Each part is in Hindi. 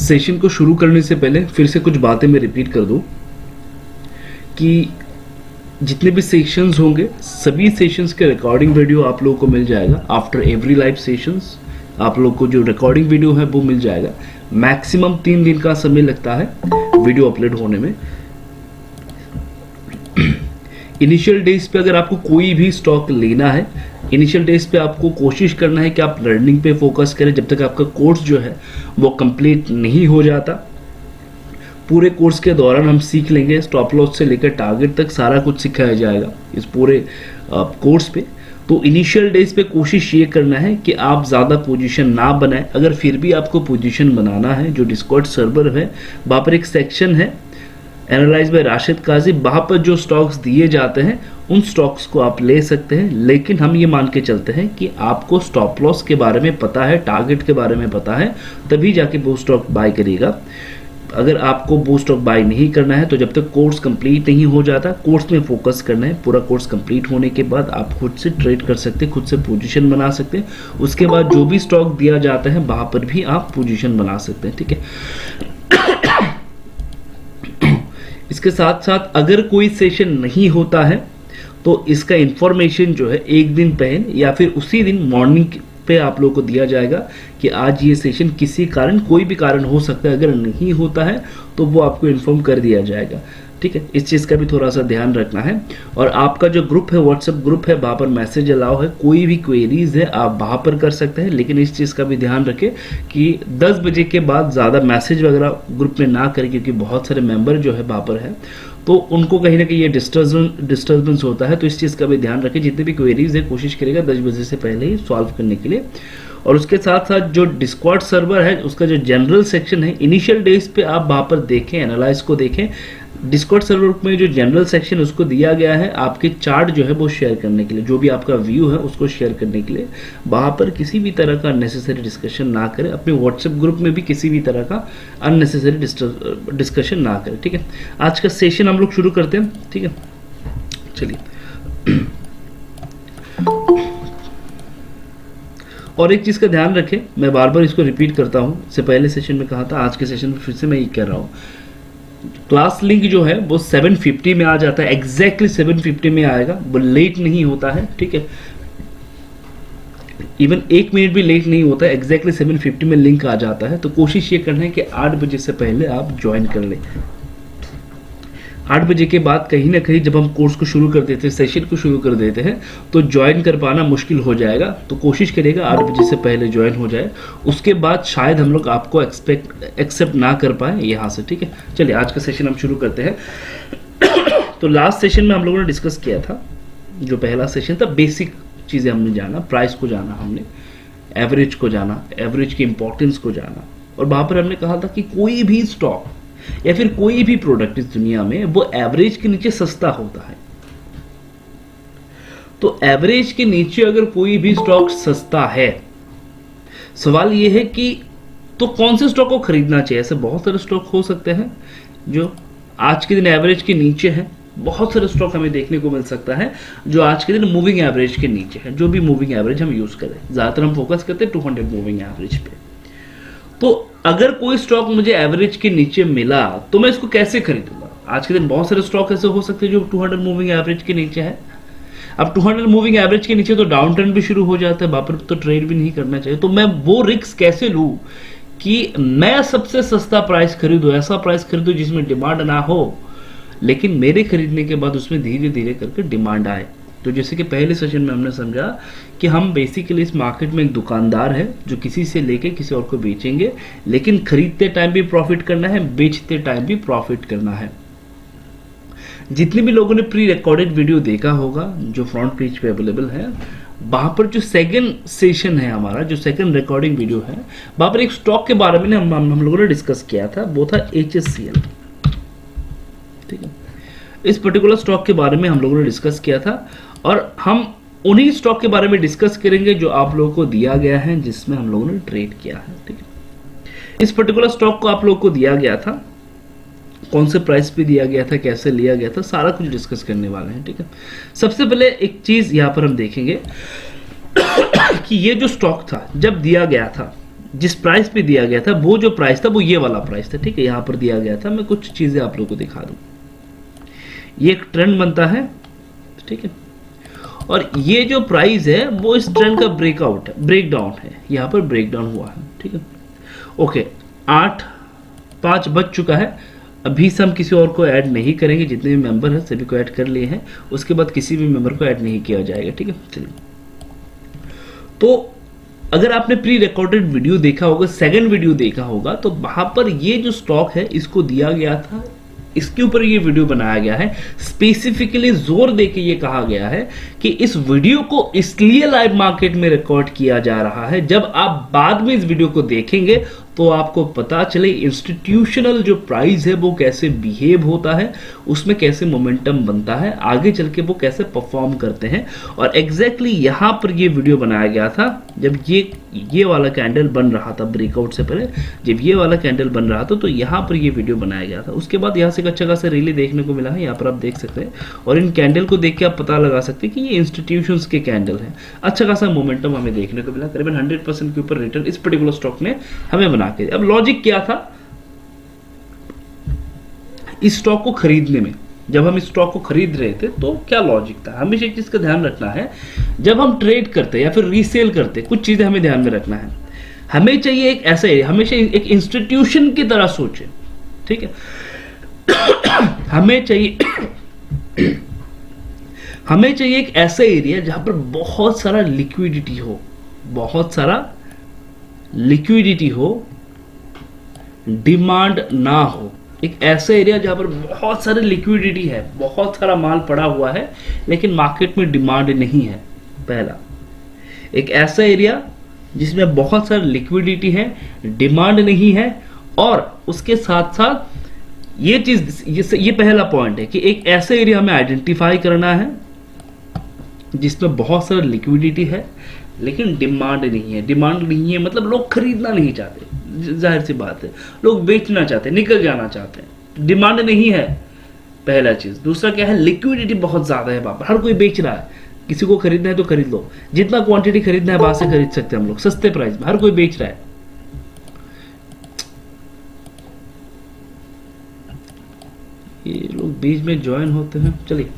सेशन को शुरू करने से पहले फिर से कुछ बातें मैं रिपीट कर दूं कि जितने भी सेशंस होंगे सभी सेशंस के रिकॉर्डिंग वीडियो आप लोगों को मिल जाएगा। आफ्टर एवरी लाइव सेशंस आप लोग को जो रिकॉर्डिंग वीडियो है वो मिल जाएगा। मैक्सिमम 3 दिन का समय लगता है वीडियो अपलोड होने में। इनिशियल डेज पे अगर आपको कोई भी स्टॉक लेना है, इनिशियल डेज पे आपको कोशिश करना है कि आप लर्निंग पे फोकस करें जब तक आपका कोर्स जो है वो कंप्लीट नहीं हो जाता। पूरे कोर्स के दौरान हम सीख लेंगे, स्टॉप लॉस से लेकर टारगेट तक सारा कुछ सिखाया जाएगा इस पूरे कोर्स पे। तो इनिशियल डेज पे कोशिश ये करना है कि आप ज़्यादा पोजीशन ना बनाएं। अगर फिर भी आपको पोजीशन बनाना है, जो डिस्कॉर्ड सर्वर है वहाँ पर एक सेक्शन है एनालाइज बाय राशिद काजी, वहाँ पर जो स्टॉक्स दिए जाते हैं उन स्टॉक्स को आप ले सकते हैं। लेकिन हम ये मान के चलते हैं कि आपको स्टॉप लॉस के बारे में पता है, टारगेट के बारे में पता है, तभी जाके वो स्टॉक बाय करिएगा। अगर आपको वो स्टॉक बाय नहीं करना है तो जब तक कोर्स कंप्लीट नहीं हो जाता, कोर्स में फोकस करना है। पूरा कोर्स कंप्लीट होने के बाद आप खुद से ट्रेड कर सकते हैं, खुद से पोजीशन बना सकते हैं। उसके बाद जो भी स्टॉक दिया जाता है वहाँ पर भी आप पोजीशन बना सकते हैं, ठीक है। इसके साथ साथ अगर कोई सेशन नहीं होता है तो इसका इंफॉर्मेशन जो है एक दिन पहले या फिर उसी दिन मॉर्निंग पे आप लोगों को दिया जाएगा कि आज ये सेशन किसी कारण, कोई भी कारण हो सकता है, अगर नहीं होता है तो वो आपको इन्फॉर्म कर दिया जाएगा, ठीक है। इस चीज़ का भी थोड़ा सा ध्यान रखना है। और आपका जो ग्रुप है, व्हाट्सएप ग्रुप है, वहाँ पर मैसेज अलाउ है, कोई भी क्वेरीज है आप वहाँ पर कर सकते हैं। लेकिन इस चीज़ का भी ध्यान रखें कि 10 बजे के बाद ज़्यादा मैसेज वगैरह ग्रुप में ना करें, क्योंकि बहुत सारे मेंबर जो है वहाँ पर है तो उनको कहीं ना कहीं ये डिस्टर्बेंस होता है। तो इस चीज़ का भी ध्यान रखें। जितने भी क्वेरीज है कोशिश करेगा 10 बजे से पहले ही सॉल्व करने के लिए। और उसके साथ साथ जो डिस्कॉर्ड सर्वर है उसका जो जनरल सेक्शन है, इनिशियल डेज पे आप वहाँ पर देखें, एनालाइज को देखें। डिस्कॉर्ड सर्वर में जो जनरल सेक्शन उसको दिया गया है आपके चार्ट जो है वो शेयर करने के लिए, जो भी आपका व्यू है उसको शेयर करने के लिए। वहाँ पर किसी भी तरह का अननेसेसरी डिस्कशन ना करें। अपने व्हाट्सएप ग्रुप में भी किसी भी तरह का अननेसेसरी डिस्कशन ना करें, ठीक है। आज का सेशन हम लोग शुरू करते हैं, ठीक है। चलिए, और एक चीज़ का ध्यान रखें, मैं बार बार इसको रिपीट करता हूँ, इससे पहले सेशन में कहा था, आज के सेशन में फिर से मैं ये कह रहा हूँ। क्लास लिंक जो है वो 750 में आ जाता है, एग्जैक्टली 750 में आएगा, वो लेट नहीं होता है, ठीक है। इवन 1 मिनट भी लेट नहीं होता है, एग्जैक्टली 750 में लिंक आ जाता है। तो कोशिश ये करना है कि 8 बजे से पहले आप ज्वाइन कर लें। 8 बजे के बाद कहीं ना कहीं जब हम कोर्स को शुरू कर देते हैं, सेशन को शुरू कर देते हैं, तो ज्वाइन कर पाना मुश्किल हो जाएगा। तो कोशिश करिएगा 8 बजे से पहले ज्वाइन हो जाए। उसके बाद शायद हम लोग आपको एक्सेप्ट ना कर पाए यहाँ से, ठीक है। चलिए, आज का सेशन हम शुरू करते हैं। तो लास्ट सेशन में हम लोगों ने डिस्कस किया था, जो पहला सेशन था, बेसिक चीज़ें हमने जाना, प्राइस को जाना, हमने एवरेज को जाना, एवरेज की इंपॉर्टेंस को जाना। और वहाँ पर हमने कहा था कि कोई भी स्टॉक या फिर कोई भी प्रोडक्ट इस दुनिया में वो एवरेज के नीचे सस्ता होता है। तो एवरेज के नीचे अगर कोई भी स्टॉक सस्ता है, सवाल ये है कि तो कौन से स्टॉक को खरीदना चाहिए। ऐसे बहुत सारे स्टॉक हो सकते हैं जो आज के दिन एवरेज के नीचे है। बहुत सारे स्टॉक हमें देखने को मिल सकता है जो आज के दिन मूविंग एवरेज के नीचे है। जो भी मूविंग एवरेज हम यूज करें, ज्यादातर हम फोकस करते हैं 200 मूविंग एवरेज पे। तो अगर कोई स्टॉक मुझे एवरेज के नीचे मिला तो मैं इसको कैसे खरीदूंगा। आज के दिन बहुत सारे स्टॉक ऐसे हो सकते हैं जो 200 मूविंग एवरेज के नीचे है। अब 200 मूविंग एवरेज के नीचे तो डाउन ट्रेंड भी शुरू हो जाता है, वहां पर तो ट्रेड भी नहीं करना चाहिए। तो मैं वो रिस्क कैसे लूं कि मैं सबसे सस्ता प्राइस खरीदूं, ऐसा प्राइस खरीदूं जिसमें डिमांड ना हो, लेकिन मेरे खरीदने के बाद उसमें धीरे धीरे करके डिमांड आए। तो जैसे कि पहले सेशन में हमने समझा कि हम बेसिकली इस मार्केट में एक दुकानदार है जो किसी से लेके किसी और को बेचेंगे, लेकिन खरीदते टाइम भी प्रॉफिट करना है, बेचते टाइम भी प्रॉफिट करना है। जितने भी लोगों ने प्री रिकॉर्डेड वीडियो देखा होगा जो फ्रंट पेज पे अवेलेबल है, वहां पर जो सेकंड सेशन है हमारा, जो सेकंड रिकॉर्डिंग वीडियो है, वहां पर एक स्टॉक के बारे में हम लोगों ने डिस्कस किया था, वो था HSCL, ठीक है। इस पर्टिकुलर स्टॉक के बारे में हम लोगों ने डिस्कस किया था और हम उन्हीं स्टॉक के बारे में डिस्कस करेंगे जो आप लोगों को दिया गया है, जिसमें हम लोगों ने ट्रेड किया है, ठीक है। इस पर्टिकुलर स्टॉक को आप लोगों को दिया गया था, कौन से प्राइस पे दिया गया था, कैसे लिया गया था, सारा कुछ डिस्कस करने वाले हैं, ठीक है। सबसे पहले एक चीज यहां पर हम देखेंगे कि ये जो स्टॉक था जब दिया गया था, जिस प्राइस पे दिया गया था, वो जो प्राइस था वो ये वाला प्राइस था, ठीक है, यहां पर दिया गया था। मैं कुछ चीजें आप लोगों को दिखा दूं। ये एक ट्रेंड बनता है, ठीक है, और ये जो प्राइस है वो इस ट्रेंड का ब्रेकआउट है, ब्रेक डाउन है, यहां पर ब्रेक डाउन हुआ है, ठीक है। ओके, 8:05 बज चुका है। अभी से हम किसी और को ऐड नहीं करेंगे, जितने भी मेंबर हैं सभी को ऐड कर लिए हैं, उसके बाद किसी भी मेंबर को ऐड नहीं किया जाएगा, ठीक है। चलिए, तो अगर आपने प्री रिकॉर्डेड वीडियो देखा होगा, सेकंड वीडियो देखा होगा, तो वहां पर ये जो स्टॉक है इसको दिया गया था, इसके ऊपर ये वीडियो बनाया गया है, स्पेसिफिकली जोर देके ये कहा गया है कि इस वीडियो को इसलिए लाइव मार्केट में रिकॉर्ड किया जा रहा है, जब आप बाद में इस वीडियो को देखेंगे तो आपको पता चले इंस्टीट्यूशनल जो प्राइस है वो कैसे बिहेव होता है, उसमें कैसे मोमेंटम बनता है, आगे चल के वो कैसे परफॉर्म करते हैं। और एग्जैक्टली यहां पर ये वीडियो बनाया गया था जब ये वाला कैंडल बन रहा था, ब्रेकआउट से पहले जब ये वाला कैंडल बन रहा था, तो यहां पर ये वीडियो बनाया गया था। उसके बाद यहां से एक अच्छा खासा रैली देखने को मिला है, यहाँ पर आप देख सकते हैं, और इन कैंडल को देख के आप पता लगा सकते हैं कि ये इंस्टीट्यूशंस के कैंडल हैं। अच्छा खासा मोमेंटम हमें देखने को मिला, करीबन 100% के ऊपर रिटर्न इस पर्टिकुलर स्टॉक ने हमें बना के। अब लॉजिक क्या था इस स्टॉक को खरीदने में, जब हम इस स्टॉक को खरीद रहे थे तो क्या लॉजिक था? हमेशा एक चीज का ध्यान रखना है, जब हम ट्रेड करते या फिर रीसेल करते, कुछ चीजें हमें ध्यान में रखना है। हमें चाहिए एक ऐसा एरिया, हमेशा एक इंस्टीट्यूशन की तरह सोचे, ठीक है। हमें चाहिए एक ऐसा एरिया जहां पर बहुत सारा लिक्विडिटी हो, बहुत सारा लिक्विडिटी हो, डिमांड ना हो। एक ऐसा एरिया जहां पर बहुत सारी लिक्विडिटी है, बहुत सारा माल पड़ा हुआ है, लेकिन मार्केट में डिमांड नहीं है। पहला, एक ऐसा एरिया जिसमें बहुत सारी लिक्विडिटी है, डिमांड नहीं है, और उसके साथ साथ ये चीज, ये पहला पॉइंट है कि एक ऐसा एरिया हमें आइडेंटिफाई करना है जिसमें बहुत सारा लिक्विडिटी है लेकिन डिमांड नहीं है। डिमांड नहीं है मतलब लोग खरीदना नहीं चाहते, जाहिर सी बात है, लोग बेचना चाहते हैं, निकल जाना चाहते हैं। डिमांड नहीं है, पहला चीज। दूसरा क्या है, लिक्विडिटी बहुत ज्यादा है, बाप हर कोई बेच रहा है, किसी को खरीदना है तो खरीद लो, जितना क्वांटिटी खरीदना है बाहर से खरीद सकते हैं हम लोग सस्ते प्राइस में, हर कोई बेच रहा है। ये लोग बीच में ज्वाइन होते हैं। चलिए,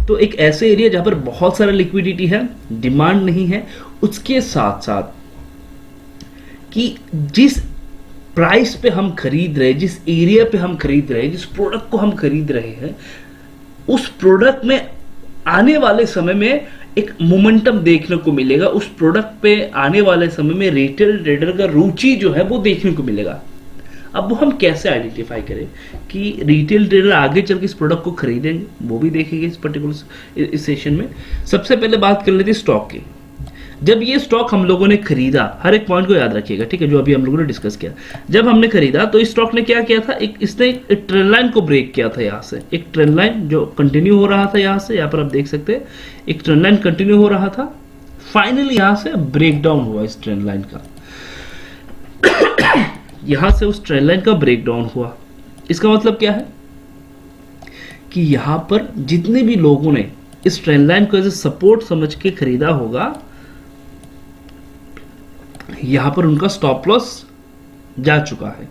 तो एक ऐसे एरिया जहां पर बहुत सारा लिक्विडिटी है, डिमांड नहीं है, उसके साथ साथ कि जिस प्राइस पे हम खरीद रहे हैं, जिस एरिया पे हम खरीद रहे हैं, जिस प्रोडक्ट को हम खरीद रहे हैं, उस प्रोडक्ट में आने वाले समय में एक मोमेंटम देखने को मिलेगा। उस प्रोडक्ट पे आने वाले समय में रिटेल ट्रेडर का रुचि जो है वो देखने को मिलेगा। अब वो हम कैसे आइडेंटिफाई करें कि रिटेल ट्रेडर आगे चल के इस प्रोडक्ट को खरीदेंगे, वो भी देखेंगे इस पर्टिकुलर इस सेशन में। सबसे पहले बात कर लेते हैं स्टॉक की। जब ये स्टॉक हम लोगों ने खरीदा, हर एक पॉइंट को याद रखिएगा, ठीक है, जो अभी हम लोगों ने डिस्कस किया। जब हमने खरीदा तो इस स्टॉक ने क्या किया था, इसने एक ट्रेंड लाइन को ब्रेक किया था, यहाँ से एक ट्रेंड लाइन जो कंटिन्यू हो रहा था, यहाँ से, यहाँ पर आप देख सकते हैं एक ट्रेंड लाइन कंटिन्यू हो रहा था, फाइनली यहाँ से ब्रेक डाउन हुआ इस ट्रेंड लाइन का। यहां से उस ट्रेंड लाइन का ब्रेकडाउन हुआ। इसका मतलब क्या है कि यहां पर जितने भी लोगों ने इस ट्रेंड लाइन को एज ए सपोर्ट समझ के खरीदा होगा, यहां पर उनका स्टॉप लॉस जा चुका है।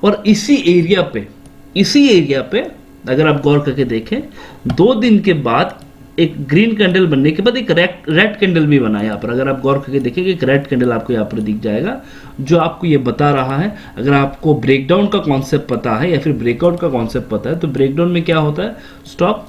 और इसी एरिया पे अगर आप गौर करके देखें, 2 दिन के बाद एक ग्रीन कैंडल बनने के बाद एक रेड कैंडल भी बना। यहाँ पर अगर आप गौर करके देखेंगे, एक रेड कैंडल आपको यहाँ पर दिख जाएगा, जो आपको ये बता रहा है, अगर आपको ब्रेकडाउन का कॉन्सेप्ट पता है या फिर ब्रेकआउट का कॉन्सेप्ट पता है, तो ब्रेकडाउन में क्या होता है, स्टॉक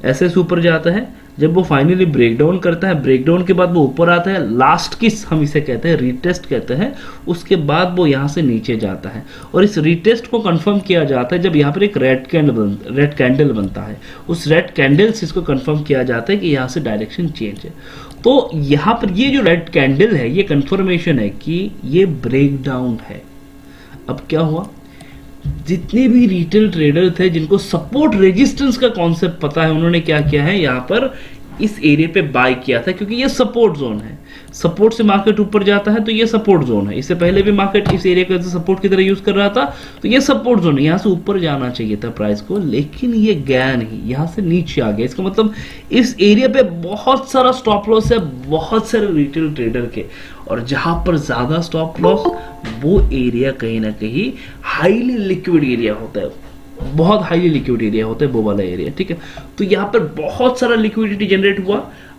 ऐसे से ऊपर जाता है, जब वो फाइनली ब्रेकडाउन करता है, ब्रेकडाउन के बाद वो ऊपर आता है, लास्ट किस हम इसे कहते हैं, रीटेस्ट कहते हैं, उसके बाद वो यहाँ से नीचे जाता है। और इस रीटेस्ट को कंफर्म किया जाता है जब यहाँ पर एक रेड कैंडल बनता है। उस रेड कैंडल से इसको कंफर्म किया जाता है कि यहाँ से डायरेक्शन चेंज है। तो यहाँ पर ये जो रेड कैंडल है, ये कंफर्मेशन है कि ये ब्रेकडाउन है। अब क्या हुआ, जितने भी रिटेल ट्रेडर थे जिनको सपोर्ट रेजिस्टेंस का कॉन्सेप्ट पता है, उन्होंने क्या किया है, यहाँ पर इस एरिया पे बाय किया था, क्योंकि ये सपोर्ट जोन है। सपोर्ट से मार्केट ऊपर जाता है तो ये सपोर्ट जोन है। इससे पहले भी मार्केट इस एरिया को सपोर्ट की तरह यूज कर रहा था, तो ये सपोर्ट जोन है। यहाँ से ऊपर जाना चाहिए था प्राइस को, लेकिन ये गया नहीं, यहाँ से नीचे आ गया। इसका मतलब इस एरिया पे बहुत सारा स्टॉप लॉस है, बहुत सारे रिटेल ट्रेडर के, और जहां पर ज्यादा स्टॉप लॉस, वो एरिया कहीं ना कहीं हाईली लिक्विड एरिया होता है, बहुत हाईली लिक्विड एरिया होता है वो वाला एरिया, ठीक है। तो यहाँ पर बहुत सारा लिक्विडिटी जनरेट हुआ।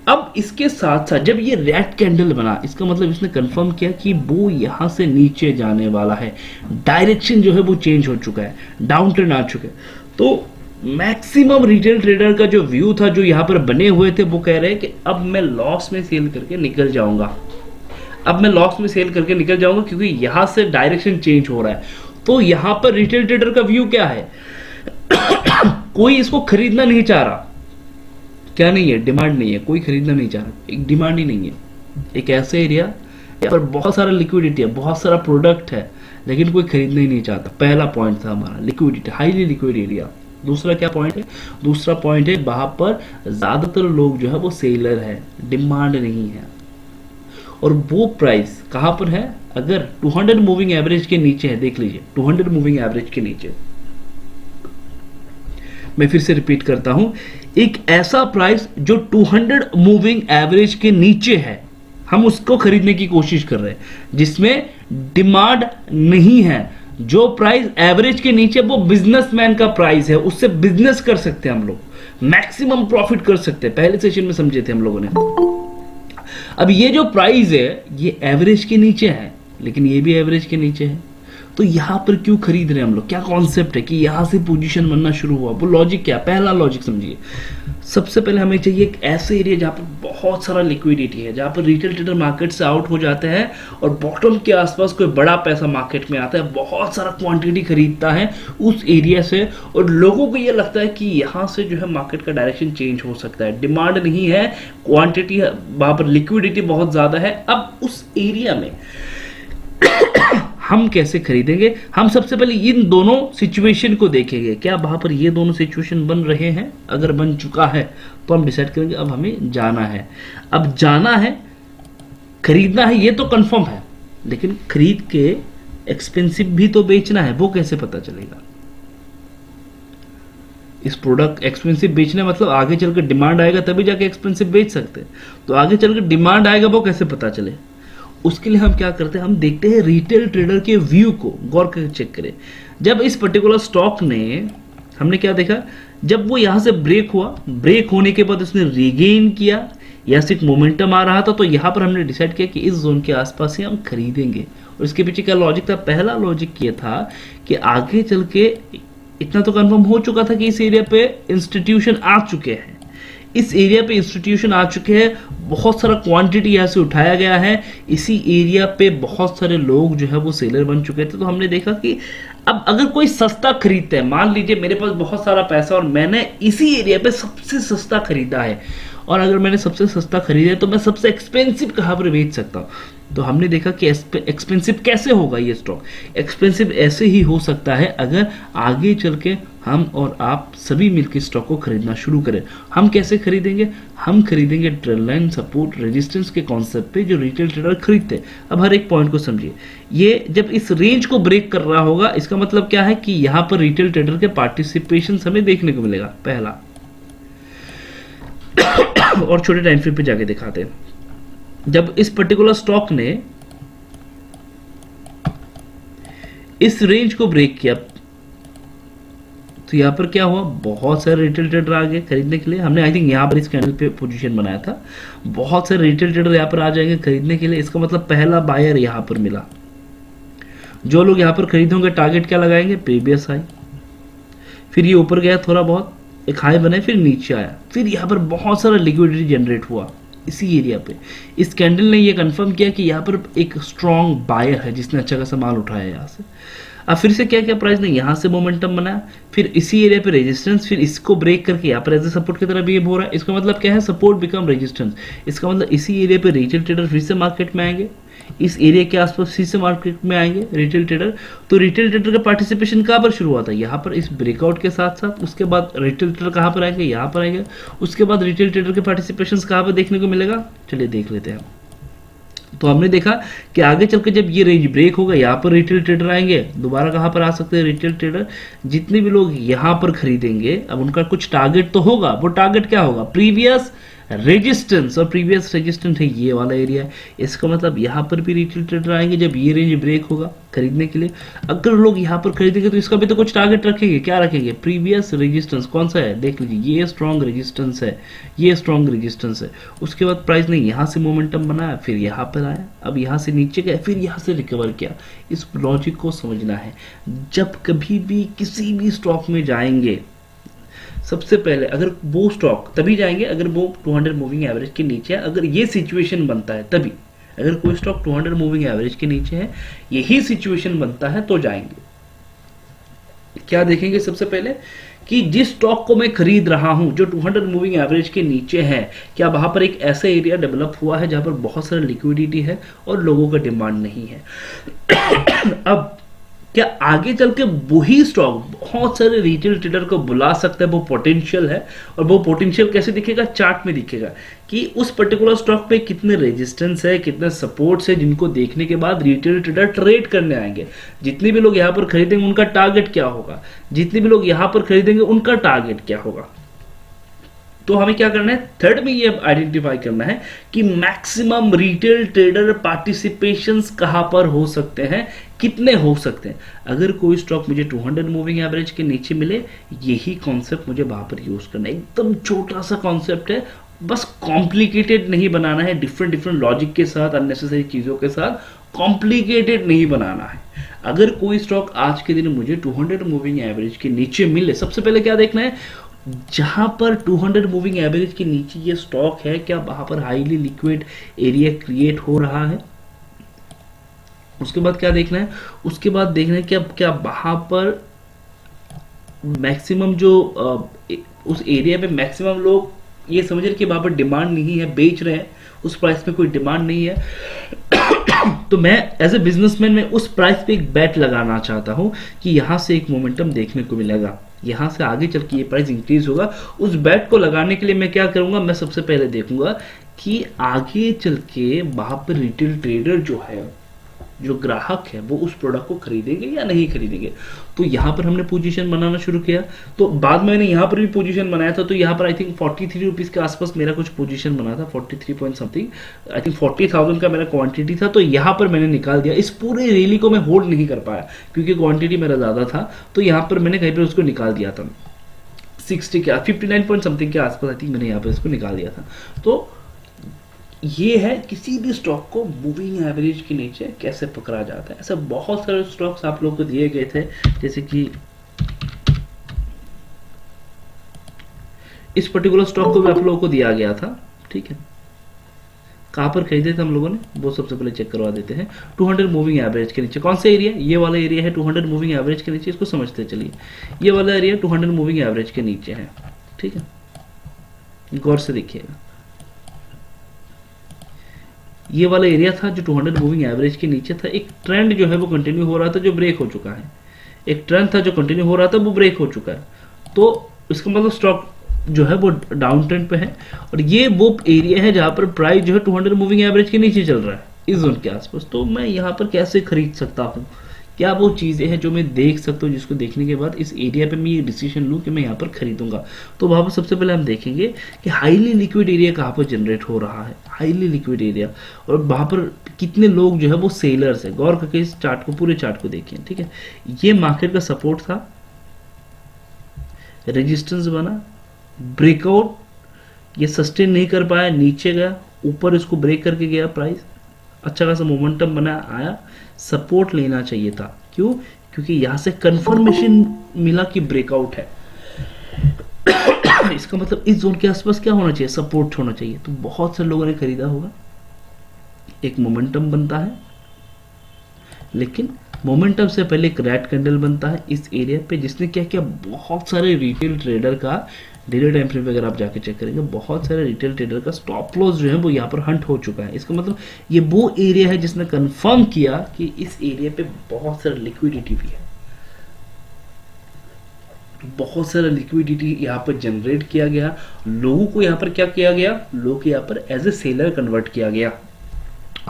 अब इसके साथ साथ जब ये रेड कैंडल बना, इसका मतलब इसने कंफर्म किया कि वो यहाँ से नीचे जाने वाला है, डायरेक्शन जो है वो चेंज हो चुका है, डाउन ट्रेंड आ चुका है। तो मैक्सिमम रिटेल ट्रेडर का जो व्यू था, जो यहाँ पर बने हुए थे, वो कह रहे हैं कि अब मैं लॉस में सेल करके निकल जाऊंगा, अब मैं लॉस में सेल करके निकल जाऊंगा, क्योंकि यहाँ से डायरेक्शन चेंज हो रहा है। तो यहाँ पर रिटेल ट्रेडर का व्यू क्या है? कोई इसको खरीदना नहीं चाह रहा। क्या नहीं है? डिमांड नहीं है, कोई खरीदना नहीं चाह रहा, एक डिमांड ही नहीं है। एक ऐसे एरिया यहाँ पर बहुत सारा लिक्विडिटी है, बहुत सारा प्रोडक्ट है, लेकिन कोई खरीदना ही नहीं चाहता। पहला पॉइंट था हमारा लिक्विडिटी, हाईली लिक्विड एरिया। दूसरा क्या पॉइंट है? दूसरा पॉइंट है वहां पर ज्यादातर लोग जो है वो सेलर है, डिमांड नहीं है। और वो प्राइस कहां पर है? अगर 200 मूविंग एवरेज के नीचे है, देख लीजिए 200 मूविंग एवरेज के नीचे। मैं फिर से रिपीट करता हूं, एक ऐसा प्राइस जो 200 मूविंग एवरेज के नीचे है, हम उसको खरीदने की कोशिश कर रहे हैं, जिसमें डिमांड नहीं है। जो प्राइस एवरेज के नीचे, वो बिजनेसमैन का प्राइस है, उससे बिजनेस कर सकते हैं हम लोग, मैक्सिमम प्रॉफिट कर सकते हैं। पहले सेशन में समझे थे हम लोगों ने। अब ये जो प्राइस है ये एवरेज के नीचे है, लेकिन ये भी एवरेज के नीचे है। तो यहां पर क्यों खरीद रहे हैं हम लोग? क्या कॉन्सेप्ट है कि यहां से पोजीशन बनना शुरू हुआ? वो लॉजिक क्या? पहला लॉजिक समझिए। सबसे पहले हमें चाहिए एक ऐसे एरिया जहां पर बहुत सारा लिक्विडिटी है, जहां पर रिटेल ट्रेडर मार्केट से आउट हो जाते हैं और बॉटम के आसपास कोई बड़ा पैसा मार्केट में आता है, बहुत सारा क्वांटिटी खरीदता है उस एरिया से, और लोगों को ये लगता है कि यहां से जो है मार्केट का डायरेक्शन चेंज हो सकता है। डिमांड नहीं है, क्वांटिटी है, वहां पर लिक्विडिटी बहुत ज्यादा है। अब उस एरिया में हम कैसे खरीदेंगे? हम सबसे पहले इन दोनों सिचुएशन को देखेंगे। क्या वहां पर ये दोनों सिचुएशन बन रहे हैं? अगर बन चुका है तो हम डिसाइड करेंगे अब हमें जाना है। अब जाना है, खरीदना है, ये तो कंफर्म है, लेकिन खरीद के एक्सपेंसिव भी तो बेचना है, वो कैसे पता चलेगा? इस प्रोडक्ट एक्सपेंसिव बेचना मतलब आगे चलकर डिमांड आएगा तभी जाके एक्सपेंसिव बेच सकते हैं। तो आगे चलकर डिमांड आएगा, वो कैसे पता चले? उसके लिए हम क्या करते हैं, हम देखते हैं रिटेल ट्रेडर के व्यू को गौर करके चेक करें। जब इस पर्टिकुलर स्टॉक ने, हमने क्या देखा, जब वो यहां से ब्रेक हुआ, ब्रेक होने के बाद उसने रीगेन किया, या सिर्फ मोमेंटम आ रहा था, तो यहां पर हमने डिसाइड किया कि इस जोन के आसपास ही हम खरीदेंगे। और इसके पीछे क्या लॉजिक था? पहला लॉजिक ये था कि आगे चल के इतना तो कंफर्म हो चुका था कि इस एरिया पे इंस्टीट्यूशन आ चुके हैं, इस एरिया पे इंस्टीट्यूशन आ चुके हैं, बहुत सारा क्वांटिटी यहाँ से उठाया गया है, इसी एरिया पे बहुत सारे लोग जो है वो सेलर बन चुके थे। तो हमने देखा कि अब अगर कोई सस्ता खरीदता है, मान लीजिए मेरे पास बहुत सारा पैसा और मैंने इसी एरिया पे सबसे सस्ता खरीदा है, और अगर मैंने सबसे सस्ता खरीदा है तो मैं सबसे एक्सपेंसिव कहाँ पर बेच सकता हूँ? तो हमने देखा कि एक्सपेंसिव कैसे होगा ये स्टॉक? एक्सपेंसिव ऐसे ही हो सकता है अगर आगे चल के हम और आप सभी मिलकर स्टॉक को खरीदना शुरू करें। हम कैसे खरीदेंगे? हम खरीदेंगे ट्रेंड लाइन, सपोर्ट, रेजिस्टेंस के कॉन्सेप्ट पे जो रिटेल ट्रेडर खरीदते हैं। अब हर एक पॉइंट को समझिए। ये जब इस रेंज को ब्रेक कर रहा होगा, इसका मतलब क्या है कि यहां पर रिटेल ट्रेडर के पार्टिसिपेशन हमें देखने को मिलेगा, पहला। और छोटे टाइम फ्रेम पे जाके दिखाते हैं, जब इस पर्टिकुलर स्टॉक ने इस रेंज को ब्रेक किया तो यहां पर क्या हुआ, बहुत सारे रिटेल ट्रेडर आ गए खरीदने के लिए। हमने आई थिंक यहां पर इस कैंडल पे पोजीशन बनाया था, बहुत सारे रिटेल ट्रेडर यहां पर आ जाएंगे खरीदने के लिए। इसका मतलब पहला बायर यहां पर मिला। जो लोग यहां पर खरीदेंगे टारगेट क्या लगाएंगे? Previous high. फिर ये ऊपर गया थोड़ा बहुत, एक हाई बने, फिर नीचे आया, फिर यहाँ पर बहुत सारा लिक्विडिटी जनरेट हुआ इसी एरिया पे। इस कैंडल ने ये कंफर्म किया कि यहाँ पर एक स्ट्रॉन्ग बायर है जिसने अच्छा खासा माल उठाया यहाँ से। अब फिर से क्या क्या प्राइस ने यहाँ से मोमेंटम बनाया, फिर इसी एरिया पे रेजिस्टेंस, फिर इसको ब्रेक करके यहाँ पर एज ए सपोर्ट की तरह बिहेव हो रहा है। इसका मतलब क्या है, सपोर्ट बिकम रेजिस्टेंस। इसका मतलब इसी एरिया पे रिटेल ट्रेडर फिर से मार्केट में आएंगे, इस एरिया के आसपास फिर से मार्केट में आएंगे रिटेल ट्रेडर। तो रिटेल ट्रेडर का पार्टिसिपेशन कहाँ पर शुरू हुआ था, यहाँ पर इस ब्रेकआउट के साथ साथ। उसके बाद रिटेल ट्रेडर कहाँ पर आएंगे, यहाँ पर आएंगे। उसके बाद रिटेल ट्रेडर के पार्टिसिपेशन कहाँ पर देखने को मिलेगा, चलिए देख लेते हैं। तो हमने देखा कि आगे चल के जब ये रेंज ब्रेक होगा, यहाँ पर रिटेल ट्रेडर आएंगे। दोबारा कहाँ पर आ सकते हैं रिटेल ट्रेडर, जितने भी लोग यहाँ पर खरीदेंगे, अब उनका कुछ टारगेट तो होगा। वो टारगेट क्या होगा, प्रीवियस रेजिस्टेंस, और प्रीवियस रेजिस्टेंस है ये वाला एरिया। इसका मतलब यहाँ पर भी रिटेल ट्रेडर आएंगे जब ये रेंज ब्रेक होगा खरीदने के लिए। अगर लोग यहाँ पर खरीदेंगे तो इसका भी तो कुछ टारगेट रखेंगे। क्या रखेंगे, प्रीवियस रेजिस्टेंस कौन सा है, देख लीजिए, ये स्ट्रॉन्ग रेजिस्टेंस है, ये स्ट्रॉन्ग रेजिस्टेंस है। उसके बाद प्राइस ने यहाँ से मोमेंटम बनाया, फिर यहाँ पर आया, अब यहाँ से नीचे गया, फिर यहाँ से रिकवर किया। इस लॉजिक को समझना है। जब कभी भी किसी भी स्टॉक में जाएंगे, सबसे पहले अगर वो स्टॉक तभी जाएंगे अगर वो 200 मूविंग एवरेज के नीचे है। अगर ये सिचुएशन बनता है तभी, अगर कोई स्टॉक 200 मूविंग एवरेज के नीचे है, यही सिचुएशन बनता है तो जाएंगे। क्या देखेंगे सबसे पहले कि जिस स्टॉक को मैं खरीद रहा हूं जो 200 मूविंग एवरेज के नीचे है, क्या वहां पर एक ऐसा एरिया डेवलप हुआ है जहां पर बहुत सारा लिक्विडिटी है और लोगों का डिमांड नहीं है। अब क्या आगे चल के वही स्टॉक बहुत सारे रिटेल ट्रेडर को बुला सकता है, वो पोटेंशियल है। और वो पोटेंशियल कैसे दिखेगा, चार्ट में दिखेगा कि उस पर्टिकुलर स्टॉक पे कितने रेजिस्टेंस है, कितने सपोर्ट्स है, जिनको देखने के बाद रिटेल ट्रेडर ट्रेड करने आएंगे। जितने भी लोग यहाँ पर खरीदेंगे उनका टारगेट क्या होगा, जितने भी लोग यहाँ पर खरीदेंगे उनका टारगेट क्या होगा। तो हमें क्या करना है, थर्ड में ये आइडेंटिफाई करना है कि मैक्सिमम रिटेल ट्रेडर पार्टिसिपेशंस कहां पर हो सकते हैं, कितने हो सकते हैं। अगर कोई स्टॉक मुझे 200 मूविंग एवरेज के नीचे मिले, यही कॉन्सेप्ट मुझे वहां पर यूज करना है। एकदम छोटा सा कॉन्सेप्ट है, बस कॉम्प्लिकेटेड नहीं बनाना है, डिफरेंट लॉजिक के साथ, अननेसेसरी चीजों के साथ कॉम्प्लिकेटेड नहीं बनाना है। अगर कोई स्टॉक आज के दिन मुझे 200 मूविंग एवरेज के नीचे मिले, सबसे पहले क्या देखना है, जहां पर 200 मूविंग एवरेज के नीचे ये स्टॉक है, क्या वहां पर हाईली लिक्विड एरिया क्रिएट हो रहा है। उसके बाद क्या देखना है, उसके बाद देखना है क्या वहां पर मैक्सिमम जो उस एरिया पे मैक्सिमम लोग ये समझ रहे कि वहां पर डिमांड नहीं है, बेच रहे हैं, उस प्राइस में कोई डिमांड नहीं है। तो मैं एज ए बिजनेसमैन में उस प्राइस पे एक बैट लगाना चाहता हूं कि यहां से एक मोमेंटम देखने को मिलेगा, यहां से आगे चल के ये प्राइस इंक्रीज होगा। उस बैट को लगाने के लिए मैं क्या करूंगा, मैं सबसे पहले देखूंगा कि आगे चल के वहां पर रिटेल ट्रेडर जो है, जो ग्राहक है, वो उस प्रोडक्ट को खरीदेंगे या नहीं खरीदेंगे। तो यहाँ पर हमने पोजीशन बनाना शुरू किया। तो बाद में मैंने यहाँ पर भी पोजीशन बनाया था, तो यहाँ पर आई थिंक 43 रुपीज के आसपास मेरा कुछ पोजीशन बना था, 43 पॉइंट समथिंग, आई थिंक 40,000 का मेरा क्वांटिटी था। तो यहाँ पर मैंने निकाल दिया। इस पूरे रैली को मैं होल्ड नहीं कर पाया क्योंकि क्वांटिटी मेरा ज्यादा था, तो यहाँ पर मैंने कहीं पर उसको निकाल दिया था 60 के 59 पॉइंट समथिंग के आसपास, आई थिंक मैंने यहाँ पर इसको निकाल दिया था। तो ये है किसी भी स्टॉक को मूविंग एवरेज के नीचे कैसे पकड़ा जाता है। ऐसे बहुत सारे स्टॉक्स आप लोगों को दिए गए थे, जैसे कि इस पर्टिकुलर स्टॉक को भी आप लोगों को दिया गया था, ठीक है। कहां पर खरीदे थे हम लोगों ने, वो सबसे पहले चेक करवा देते हैं। 200 मूविंग एवरेज के नीचे कौन सा एरिया, ये वाला एरिया है 200 मूविंग एवरेज के नीचे, इसको समझते चलिए। ये वाला एरिया 200 मूविंग एवरेज के नीचे है, ठीक है, गौर से देखिएगा। ये वाला एरिया था जो 200 मूविंग एवरेज के नीचे था। एक ट्रेंड जो है वो कंटिन्यू हो रहा था, जो ब्रेक हो चुका है। एक ट्रेंड था जो कंटिन्यू हो रहा था, वो ब्रेक हो चुका है। तो इसका मतलब स्टॉक जो है वो डाउन ट्रेंड पे है, और ये वो एरिया है जहां पर प्राइस जो है 200 मूविंग एवरेज के नीचे चल रहा है, इस जोन के आसपास। तो मैं यहाँ पर कैसे खरीद सकता हूँ, क्या वो चीज़ें हैं जो मैं देख सकता हूँ, जिसको देखने के बाद इस एरिया पे मैं ये डिसीजन लूँ कि मैं यहाँ पर खरीदूंगा। तो वहाँ पर सबसे पहले हम देखेंगे कि हाईली लिक्विड एरिया कहाँ पर जनरेट हो रहा है, हाईली लिक्विड एरिया, और वहाँ पर कितने लोग जो है वो सेलर्स है। गौर करके इस चार्ट को, पूरे चार्ट को देखिए, ठीक है। ये मार्केट का सपोर्ट था, रेजिस्टेंस बना, ब्रेकआउट, ये सस्टेन नहीं कर पाया, नीचे गया, ऊपर इसको ब्रेक करके गया प्राइस, अच्छा खासा मोमेंटम बना, आया, सपोर्ट लेना चाहिए था। क्यों, क्योंकि यहां से कंफर्मेशन मिला कि ब्रेकआउट है। इसका मतलब इस जोन के आसपास क्या होना चाहिए, सपोर्ट होना चाहिए। तो बहुत से लोगों ने खरीदा होगा, एक मोमेंटम बनता है, लेकिन मोमेंटम से पहले एक रेड कैंडल बनता है इस एरिया पे, जिसने क्या किया, बहुत सारे रिटेल ट्रेडर का डेली टाइम फ्रेम पे अगर आप जाके चेक करेंगे, बहुत सारे रिटेल ट्रेडर का स्टॉप लॉस जो है वो यहाँ पर हंट हो चुका है। इसका मतलब ये वो एरिया है जिसने कंफर्म किया कि इस एरिया पे बहुत सारा लिक्विडिटी भी है, बहुत सारा लिक्विडिटी यहाँ पर जनरेट किया गया, लोगों को यहाँ पर क्या किया गया, लोगों को यहाँ पर एज ए सेलर कन्वर्ट किया गया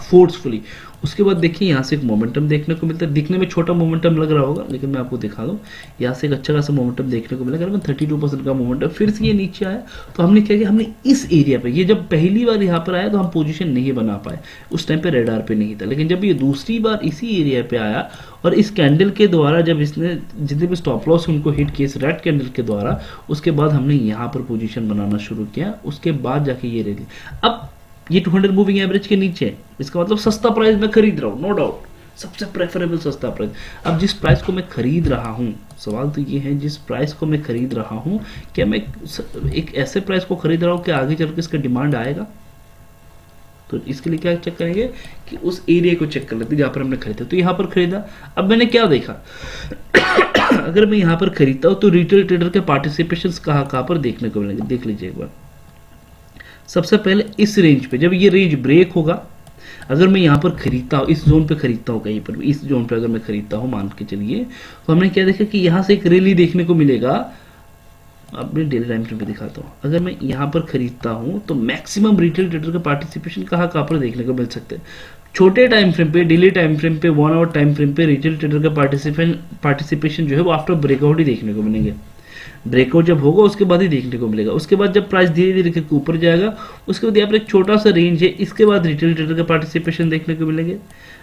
फोर्सफुली। उसके बाद देखिए यहाँ से एक मोमेंटम देखने को मिलता है, दिखने में छोटा मोमेंटम लग रहा होगा लेकिन मैं आपको दिखा दूँ, यहाँ से एक अच्छा खासा मोमेंटम देखने को मिला, करीबन 32% का मोमेंटम। फिर से ये नीचे आया तो हमने क्या किया, हमने इस एरिया पे, ये जब पहली बार यहाँ पर आया तो हम पोजीशन नहीं बना पाए, उस टाइम पे रेडार पे नहीं था, लेकिन जब ये दूसरी बार इसी एरिया पे आया और इस कैंडल के द्वारा जब इसने जितने भी स्टॉप लॉस उनको हिट किए इस रेड कैंडल के द्वारा, उसके बाद हमने यहाँ पर पोजीशन बनाना शुरू किया। उसके बाद जाके ये रैली, अब ये 200 मूविंग एवरेज के नीचे है, इसका मतलब सस्ता प्राइस में खरीद रहा हूँ, नो डाउट सबसे प्रेफरेबल सस्ता प्राइस। अब जिस प्राइस को मैं खरीद रहा हूँ, सवाल तो ये है जिस प्राइस को मैं खरीद रहा हूँ, क्या मैं एक ऐसे प्राइस को खरीद रहा हूँ कि आगे चल के इसका डिमांड आएगा? तो इसके लिए क्या चेक करेंगे कि उस एरिया को चेक कर लेते हैं जहाँ पर हमने खरीदा। तो यहाँ पर खरीदा, अब मैंने क्या देखा अगर मैं यहाँ पर खरीदता हूँ तो रिटेल ट्रेडर के पार्टिसिपेशन कहाँ पर देखने को मिलेंगे, देख लीजिए एक बार। सबसे पहले इस रेंज पे, जब ये रेंज ब्रेक होगा, अगर मैं यहाँ पर खरीदता हूँ, इस जोन पे खरीदता हूँ, कहीं पर इस जोन पे अगर मैं खरीदता हूँ मान के चलिए, तो हमने क्या देखा कि यहाँ से एक रैली देखने को मिलेगा। अब मैं डेली टाइम फ्रेम पे दिखाता हूँ, अगर मैं यहाँ पर खरीदता हूँ तो मैक्सिमम रिटेल ट्रेडर का पार्टिसिपेशन कहाँ पर देखने को मिल सकते हैं। छोटे टाइम फ्रेम पे, डेली टाइम फ्रेम पे, 1 आवर टाइम फ्रेम पे रिटेल ट्रेडर का पार्टिसिपेशन जो है वो आफ्टर ब्रेकआउट ही देखने को मिलेंगे। ब्रेकआउट जब होगा उसके बाद ही देखने को मिलेगा। उसके बाद जब प्राइस धीरे धीरे करके ऊपर जाएगा, उसके बाद यहाँ पर एक छोटा सा रेंज है, इसके बाद रिटेल ट्रेडर का पार्टिसिपेशन देखने को मिलेंगे।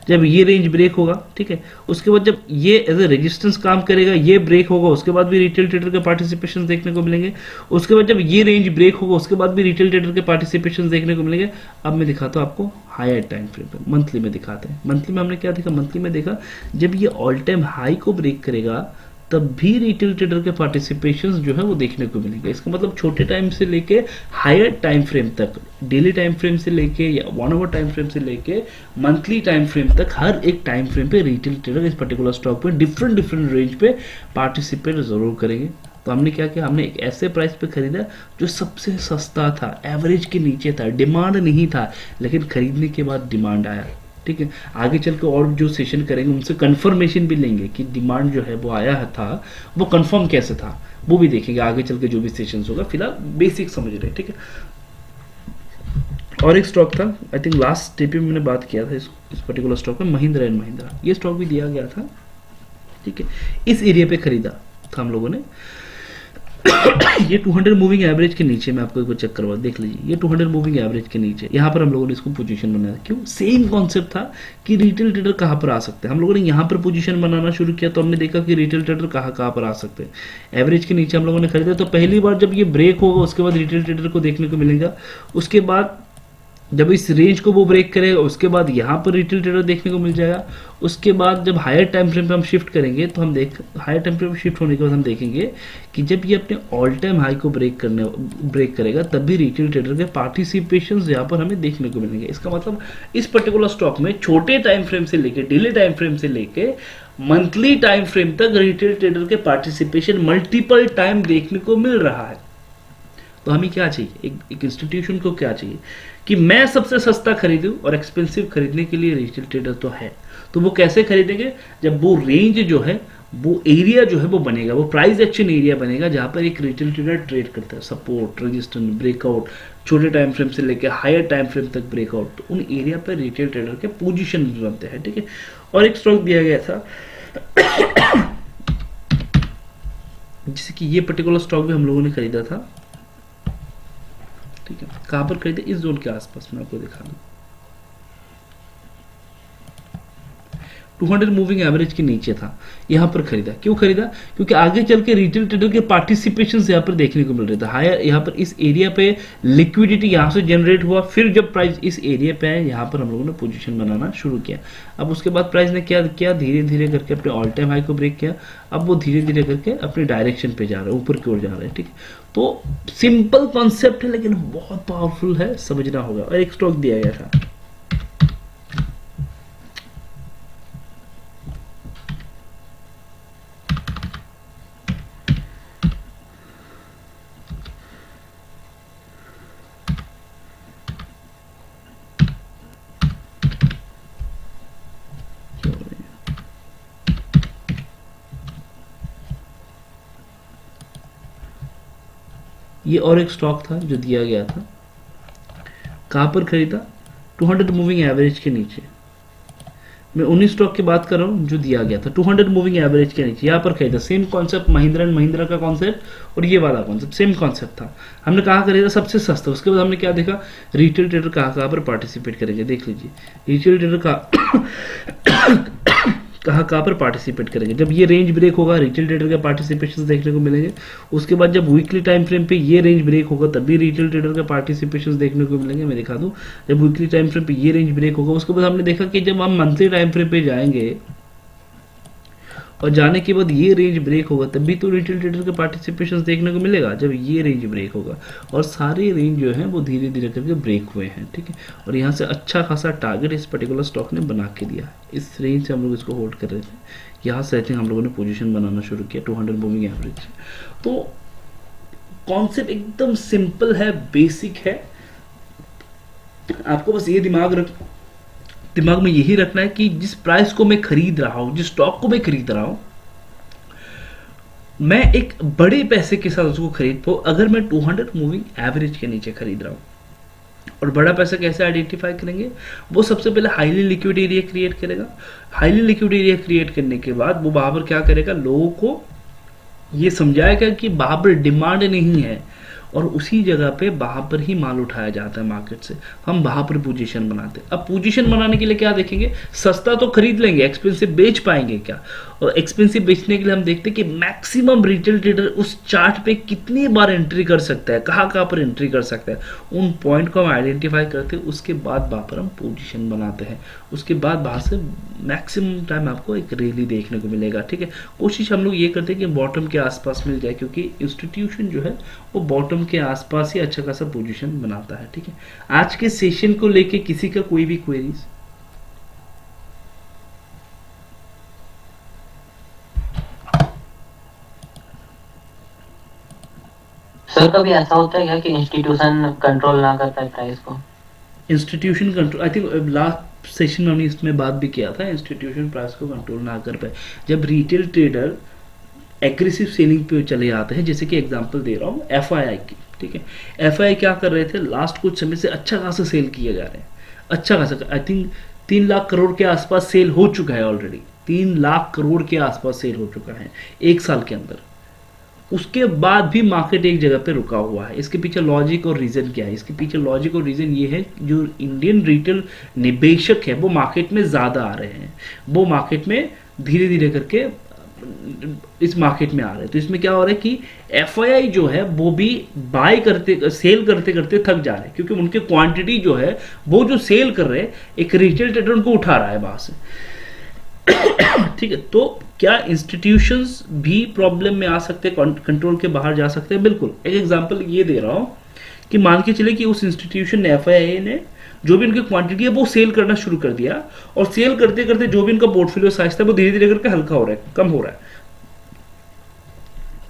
जब ये रेंज ब्रेक होगा, ठीक है, उसके बाद जब ये एज ए रेजिस्टेंस काम करेगा, ये ब्रेक होगा, उसके बाद भी रिटेल ट्रेडर के पार्टिसिपेशन देखने को मिलेंगे। उसके बाद जब ये रेंज ब्रेक होगा, उसके बाद भी रिटेल ट्रेडर के पार्टिसिपेशन देखने को मिलेंगे। अब मैं दिखाता हूँ आपको हायर टाइम फ्रेम पे, मंथली में दिखाते हैं। मंथली में हमने क्या देखा, मंथली में देखा जब ये ऑल टाइम हाई को ब्रेक करेगा तब भी रिटेल ट्रेडर के पार्टिसिपेशंस जो है वो देखने को मिलेंगे। इसका मतलब छोटे टाइम से लेके हायर टाइम फ्रेम तक, डेली टाइम फ्रेम से लेके या 1 आवर टाइम फ्रेम से लेके मंथली टाइम फ्रेम तक, हर एक टाइम फ्रेम पे रिटेल ट्रेडर इस पर्टिकुलर स्टॉक पे डिफरेंट रेंज पे पार्टिसिपेट जरूर करेंगे। तो हमने क्या किया, हमने एक ऐसे प्राइस पे खरीदा जो सबसे सस्ता था, एवरेज के नीचे था, डिमांड नहीं था, लेकिन खरीदने के बाद डिमांड आया। ठीक है, आगे चल के और जो सेशन करेंगे उनसे कंफर्मेशन भी लेंगे कि डिमांड जो है वो आया था, वो कंफर्म कैसे था, वो भी देखेंगे आगे चल के जो भी सेशंस होगा। फिलहाल बेसिक समझ रहे, ठीक है। और एक स्टॉक था, आई थिंक लास्ट स्टेप में मैंने बात किया था इस पर्टिकुलर स्टॉक में, महिंद्रा एंड महिंद्रा। ये स्टॉक भी दिया गया था, ठीक है, इस एरिया पे खरीदा था हम लोगों ने। ये 200 मूविंग एवरेज के नीचे, मैं आपको एक बार चेक करवा, देख लीजिए, ये 200 मूविंग एवरेज के नीचे, यहाँ पर हम लोगों ने इसको पोजीशन बनाया। क्यों? सेम कॉन्सेप्ट था कि रिटेल ट्रेडर कहाँ पर आ सकते हैं। हम लोगों ने यहाँ पर पोजीशन बनाना शुरू किया तो हमने देखा कि रिटेल ट्रेडर कहाँ पर आ सकते हैं। एवरेज के नीचे हम लोगों ने खरीदा, तो पहली बार जब ये ब्रेक होगा उसके बाद रिटेल ट्रेडर को देखने को मिलेगा। उसके बाद जब इस रेंज को वो ब्रेक करेगा उसके बाद यहाँ पर रिटेल ट्रेडर देखने को मिल जाएगा। उसके बाद जब हायर टाइम फ्रेम पे हम शिफ्ट करेंगे तो हम हायर टाइम फ्रेम शिफ्ट होने के बाद हम देखेंगे कि जब ये अपने ऑल टाइम हाई को ब्रेक करेगा तब भी रिटेल ट्रेडर के पार्टिसिपेशन यहाँ पर हमें देखने को मिलेंगे। इसका मतलब इस पर्टिकुलर स्टॉक में छोटे टाइम फ्रेम से लेके, डेली टाइम फ्रेम से लेके मंथली टाइम फ्रेम तक रिटेल ट्रेडर के पार्टिसिपेशन मल्टीपल टाइम देखने को मिल रहा है। तो हमें क्या चाहिए, एक इंस्टीट्यूशन को क्या चाहिए कि मैं सबसे सस्ता खरीदूं, और एक्सपेंसिव खरीदने के लिए रिटेल ट्रेडर तो है। तो वो कैसे खरीदेंगे, जब वो रेंज जो है, वो एरिया जो है वो बनेगा, वो प्राइस एक्शन एरिया बनेगा जहां पर एक रिटेल ट्रेडर ट्रेड करता है। सपोर्ट, रेजिस्टेंस, ब्रेकआउट, छोटे टाइम फ्रेम से लेकर हायर टाइम फ्रेम तक ब्रेकआउट, तो उन एरिया पर रिटेल ट्रेडर के पोजीशन बनते हैं, ठीक है। और एक स्टॉक दिया गया था जैसे कि ये पर्टिकुलर स्टॉक भी हम लोगों ने खरीदा था, ठीक है। कहां पर खरीदे, इस जोन के आसपास, मैं आपको दिखा दूं, 200 मूविंग एवरेज के नीचे था, यहां पर खरीदा। क्यों खरीदा, क्योंकि आगे चल के रिटेल ट्रेडर के पार्टिसिपेशन यहां पर देखने को मिल रहे थे हायर। यहां पर इस एरिया पे लिक्विडिटी यहां से जनरेट हुआ, फिर जब प्राइस इस एरिया पे आया यहां पर हम लोगों ने पोजीशन बनाना शुरू किया। अब उसके बाद प्राइस ने क्या किया, धीरे धीरे करके अपने ऑल टाइम हाई को ब्रेक किया। अब वो धीरे धीरे करके अपने डायरेक्शन पे जा रहा है, ऊपर की ओर जा रहा है, ठीक है। तो सिंपल कॉन्सेप्ट है लेकिन बहुत पावरफुल है, समझना होगा। और एक स्टॉक दिया गया था, ये और एक स्टॉक था जो दिया गया था, कहाँ पर खरीदा, 200 मूविंग एवरेज के नीचे। मैं उन्हीं स्टॉक की बात कर रहा हूँ जो दिया गया था 200 मूविंग एवरेज के नीचे, यहाँ पर खरीदा। Same concept, Mahindra and Mahindra का कॉन्सेप्ट और ये वाला कॉन्सेप्ट सेम कॉन्सेप्ट था। हमने कहा खरीदा सबसे सस्ता, उसके बाद हमने क्या देखा, रिटेल ट्रेडर कहाँ कहाँ पर पार्टिसिपेट करेंगे, देख लीजिए रिटेल ट्रेडर का कहाँ कहाँ पर पार्टिसिपेट करेंगे। जब ये रेंज ब्रेक होगा रिटेल ट्रेडर के पार्टिसिपेशन देखने को मिलेंगे। उसके बाद जब वीकली टाइम फ्रेम पे ये रेंज ब्रेक होगा तब भी रिटेल ट्रेडर के पार्टिसिपेशन देखने को मिलेंगे। मैं दिखा दूं, जब वीकली टाइम फ्रेम पे ये रेंज ब्रेक होगा, उसके बाद हमने देखा कि जब हम मंथली टाइम फ्रेम पे जाएंगे और जाने के बाद ये रेंज ब्रेक होगा तब भी तो रिटेल ट्रेडर के पार्टिसिपेशन देखने को मिलेगा, जब ये रेंज ब्रेक होगा। और सारे रेंज जो है वो धीरे धीरे करके ब्रेक हुए हैं, ठीक है। और यहाँ से अच्छा खासा टारगेट इस पर्टिकुलर स्टॉक ने बना के दिया। इस रेंज से हम लोग इसको होल्ड कर रहे थे, यहाँ से आई थिंक हम लोगों ने पोजीशन बनाना शुरू किया 200 मूविंग एवरेज। तो कॉन्सेप्ट एकदम सिंपल है, बेसिक है। आपको बस ये दिमाग में यही रखना है कि जिस प्राइस को मैं खरीद रहा हूं, जिस स्टॉक को मैं खरीद रहा हूं, मैं एक बड़े पैसे के साथ उसको खरीद पाऊं अगर मैं 200 मूविंग एवरेज के नीचे खरीद रहा हूं। और बड़ा पैसा कैसे आइडेंटिफाई करेंगे, वो सबसे पहले हाईली लिक्विड एरिया क्रिएट करेगा। हाईली लिक्विड एरिया क्रिएट करने के बाद वो वहां पर क्या करेगा, लोगों को ये समझाएगा कि वहां पर डिमांड नहीं है और उसी जगह पे वहां पर ही माल उठाया जाता है मार्केट से, हम वहां पर पोजीशन बनाते हैं। अब पोजीशन बनाने के लिए क्या देखेंगे, सस्ता तो खरीद लेंगे, एक्सपेंसिव बेच पाएंगे क्या। और एक्सपेंसिव बेचने के लिए हम देखते हैं कि मैक्सिमम रिटेल ट्रेडर उस चार्ट पे कितनी बार एंट्री कर सकता है, कहाँ कहाँ पर एंट्री कर सकता है, उन पॉइंट को हम आइडेंटिफाई करते हैं। उसके बाद वहां पर हम पोजीशन बनाते हैं। उसके बाद वहां से मैक्सिमम टाइम आपको एक रैली देखने को मिलेगा, ठीक है। कोशिश हम लोग ये करते हैं कि बॉटम के आसपास मिल जाए, क्योंकि इंस्टीट्यूशन जो है वो बॉटम के आसपास ही अच्छा खासा पोजीशन बनाता है, ठीक है। आज के सेशन को लेके किसी का कोई भी क्वेरीज? सर कभी ऐसा होता है क्या कि इंस्टीट्यूशन कंट्रोल ना कर पाए प्राइस को? Institution control, I think last session में हमने इसमें बात भी किया था, इंस्टीट्यूशन प्राइस को कंट्रोल ना कर पाए। जब रिटेल ट्रेडर एग्रेसिव सेलिंग पे चले जाते हैं, जैसे कि एग्जांपल दे रहा हूँ एफआईआई की, ठीक है। एफआईआई क्या कर रहे थे, लास्ट कुछ समय से अच्छा खासा सेल किए जा रहे हैं, अच्छा खासा, आई थिंक 3 लाख करोड़ के आसपास सेल हो चुका है ऑलरेडी। 3 लाख करोड़ के आसपास सेल हो चुका है 1 साल के अंदर। उसके बाद भी मार्केट एक जगह पे रुका हुआ है। इसके पीछे लॉजिक और रीजन क्या है, इसके पीछे लॉजिक और रीजन ये है, जो इंडियन रिटेल निवेशक है वो मार्केट में ज्यादा आ रहे हैं, वो मार्केट में धीरे धीरे करके इस मार्केट में आ रहे हैं। तो इसमें क्या हो रहा है कि एफआईआई जो है वो भी बाय करते, सेल करते करते थक जा रहे हैं, क्योंकि उनके क्वांटिटी जो है वो जो सेल कर रहे हैं एक रिटेल ट्रेडर उनको उठा रहा है वहां से, ठीक है। तो क्या इंस्टीट्यूशंस भी प्रॉब्लम में आ सकते हैं, कंट्रोल के बाहर जा सकते हैं? बिल्कुल। एक एग्जांपल ये दे रहा हूं कि मान के चले कि उस इंस्टीट्यूशन ने, एफआईआई ने, जो भी उनकी क्वांटिटी है वो सेल करना शुरू कर दिया, और सेल करते करते जो भी उनका पोर्टफोलियो साइज था वो धीरे धीरे करके हल्का हो रहा है, कम हो रहा है।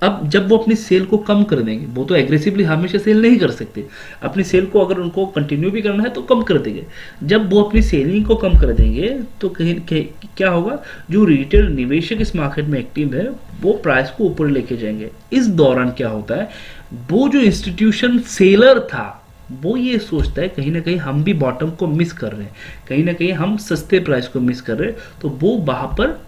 अब जब वो अपनी सेल को कम कर देंगे, वो तो एग्रेसिवली हमेशा सेल नहीं कर सकते, अपनी सेल को अगर उनको कंटिन्यू भी करना है तो कम कर देंगे। जब वो अपनी सेलिंग को कम कर देंगे तो कहीं क्या होगा, जो रिटेल निवेशक इस मार्केट में एक्टिव है वो प्राइस को ऊपर लेके जाएंगे। इस दौरान क्या होता है, वो जो इंस्टीट्यूशन सेलर था वो ये सोचता है कहीं ना कहीं हम भी बॉटम को मिस कर रहे हैं, कहीं ना कहीं हम सस्ते प्राइस को मिस कर रहे हैं, तो वो वहां पर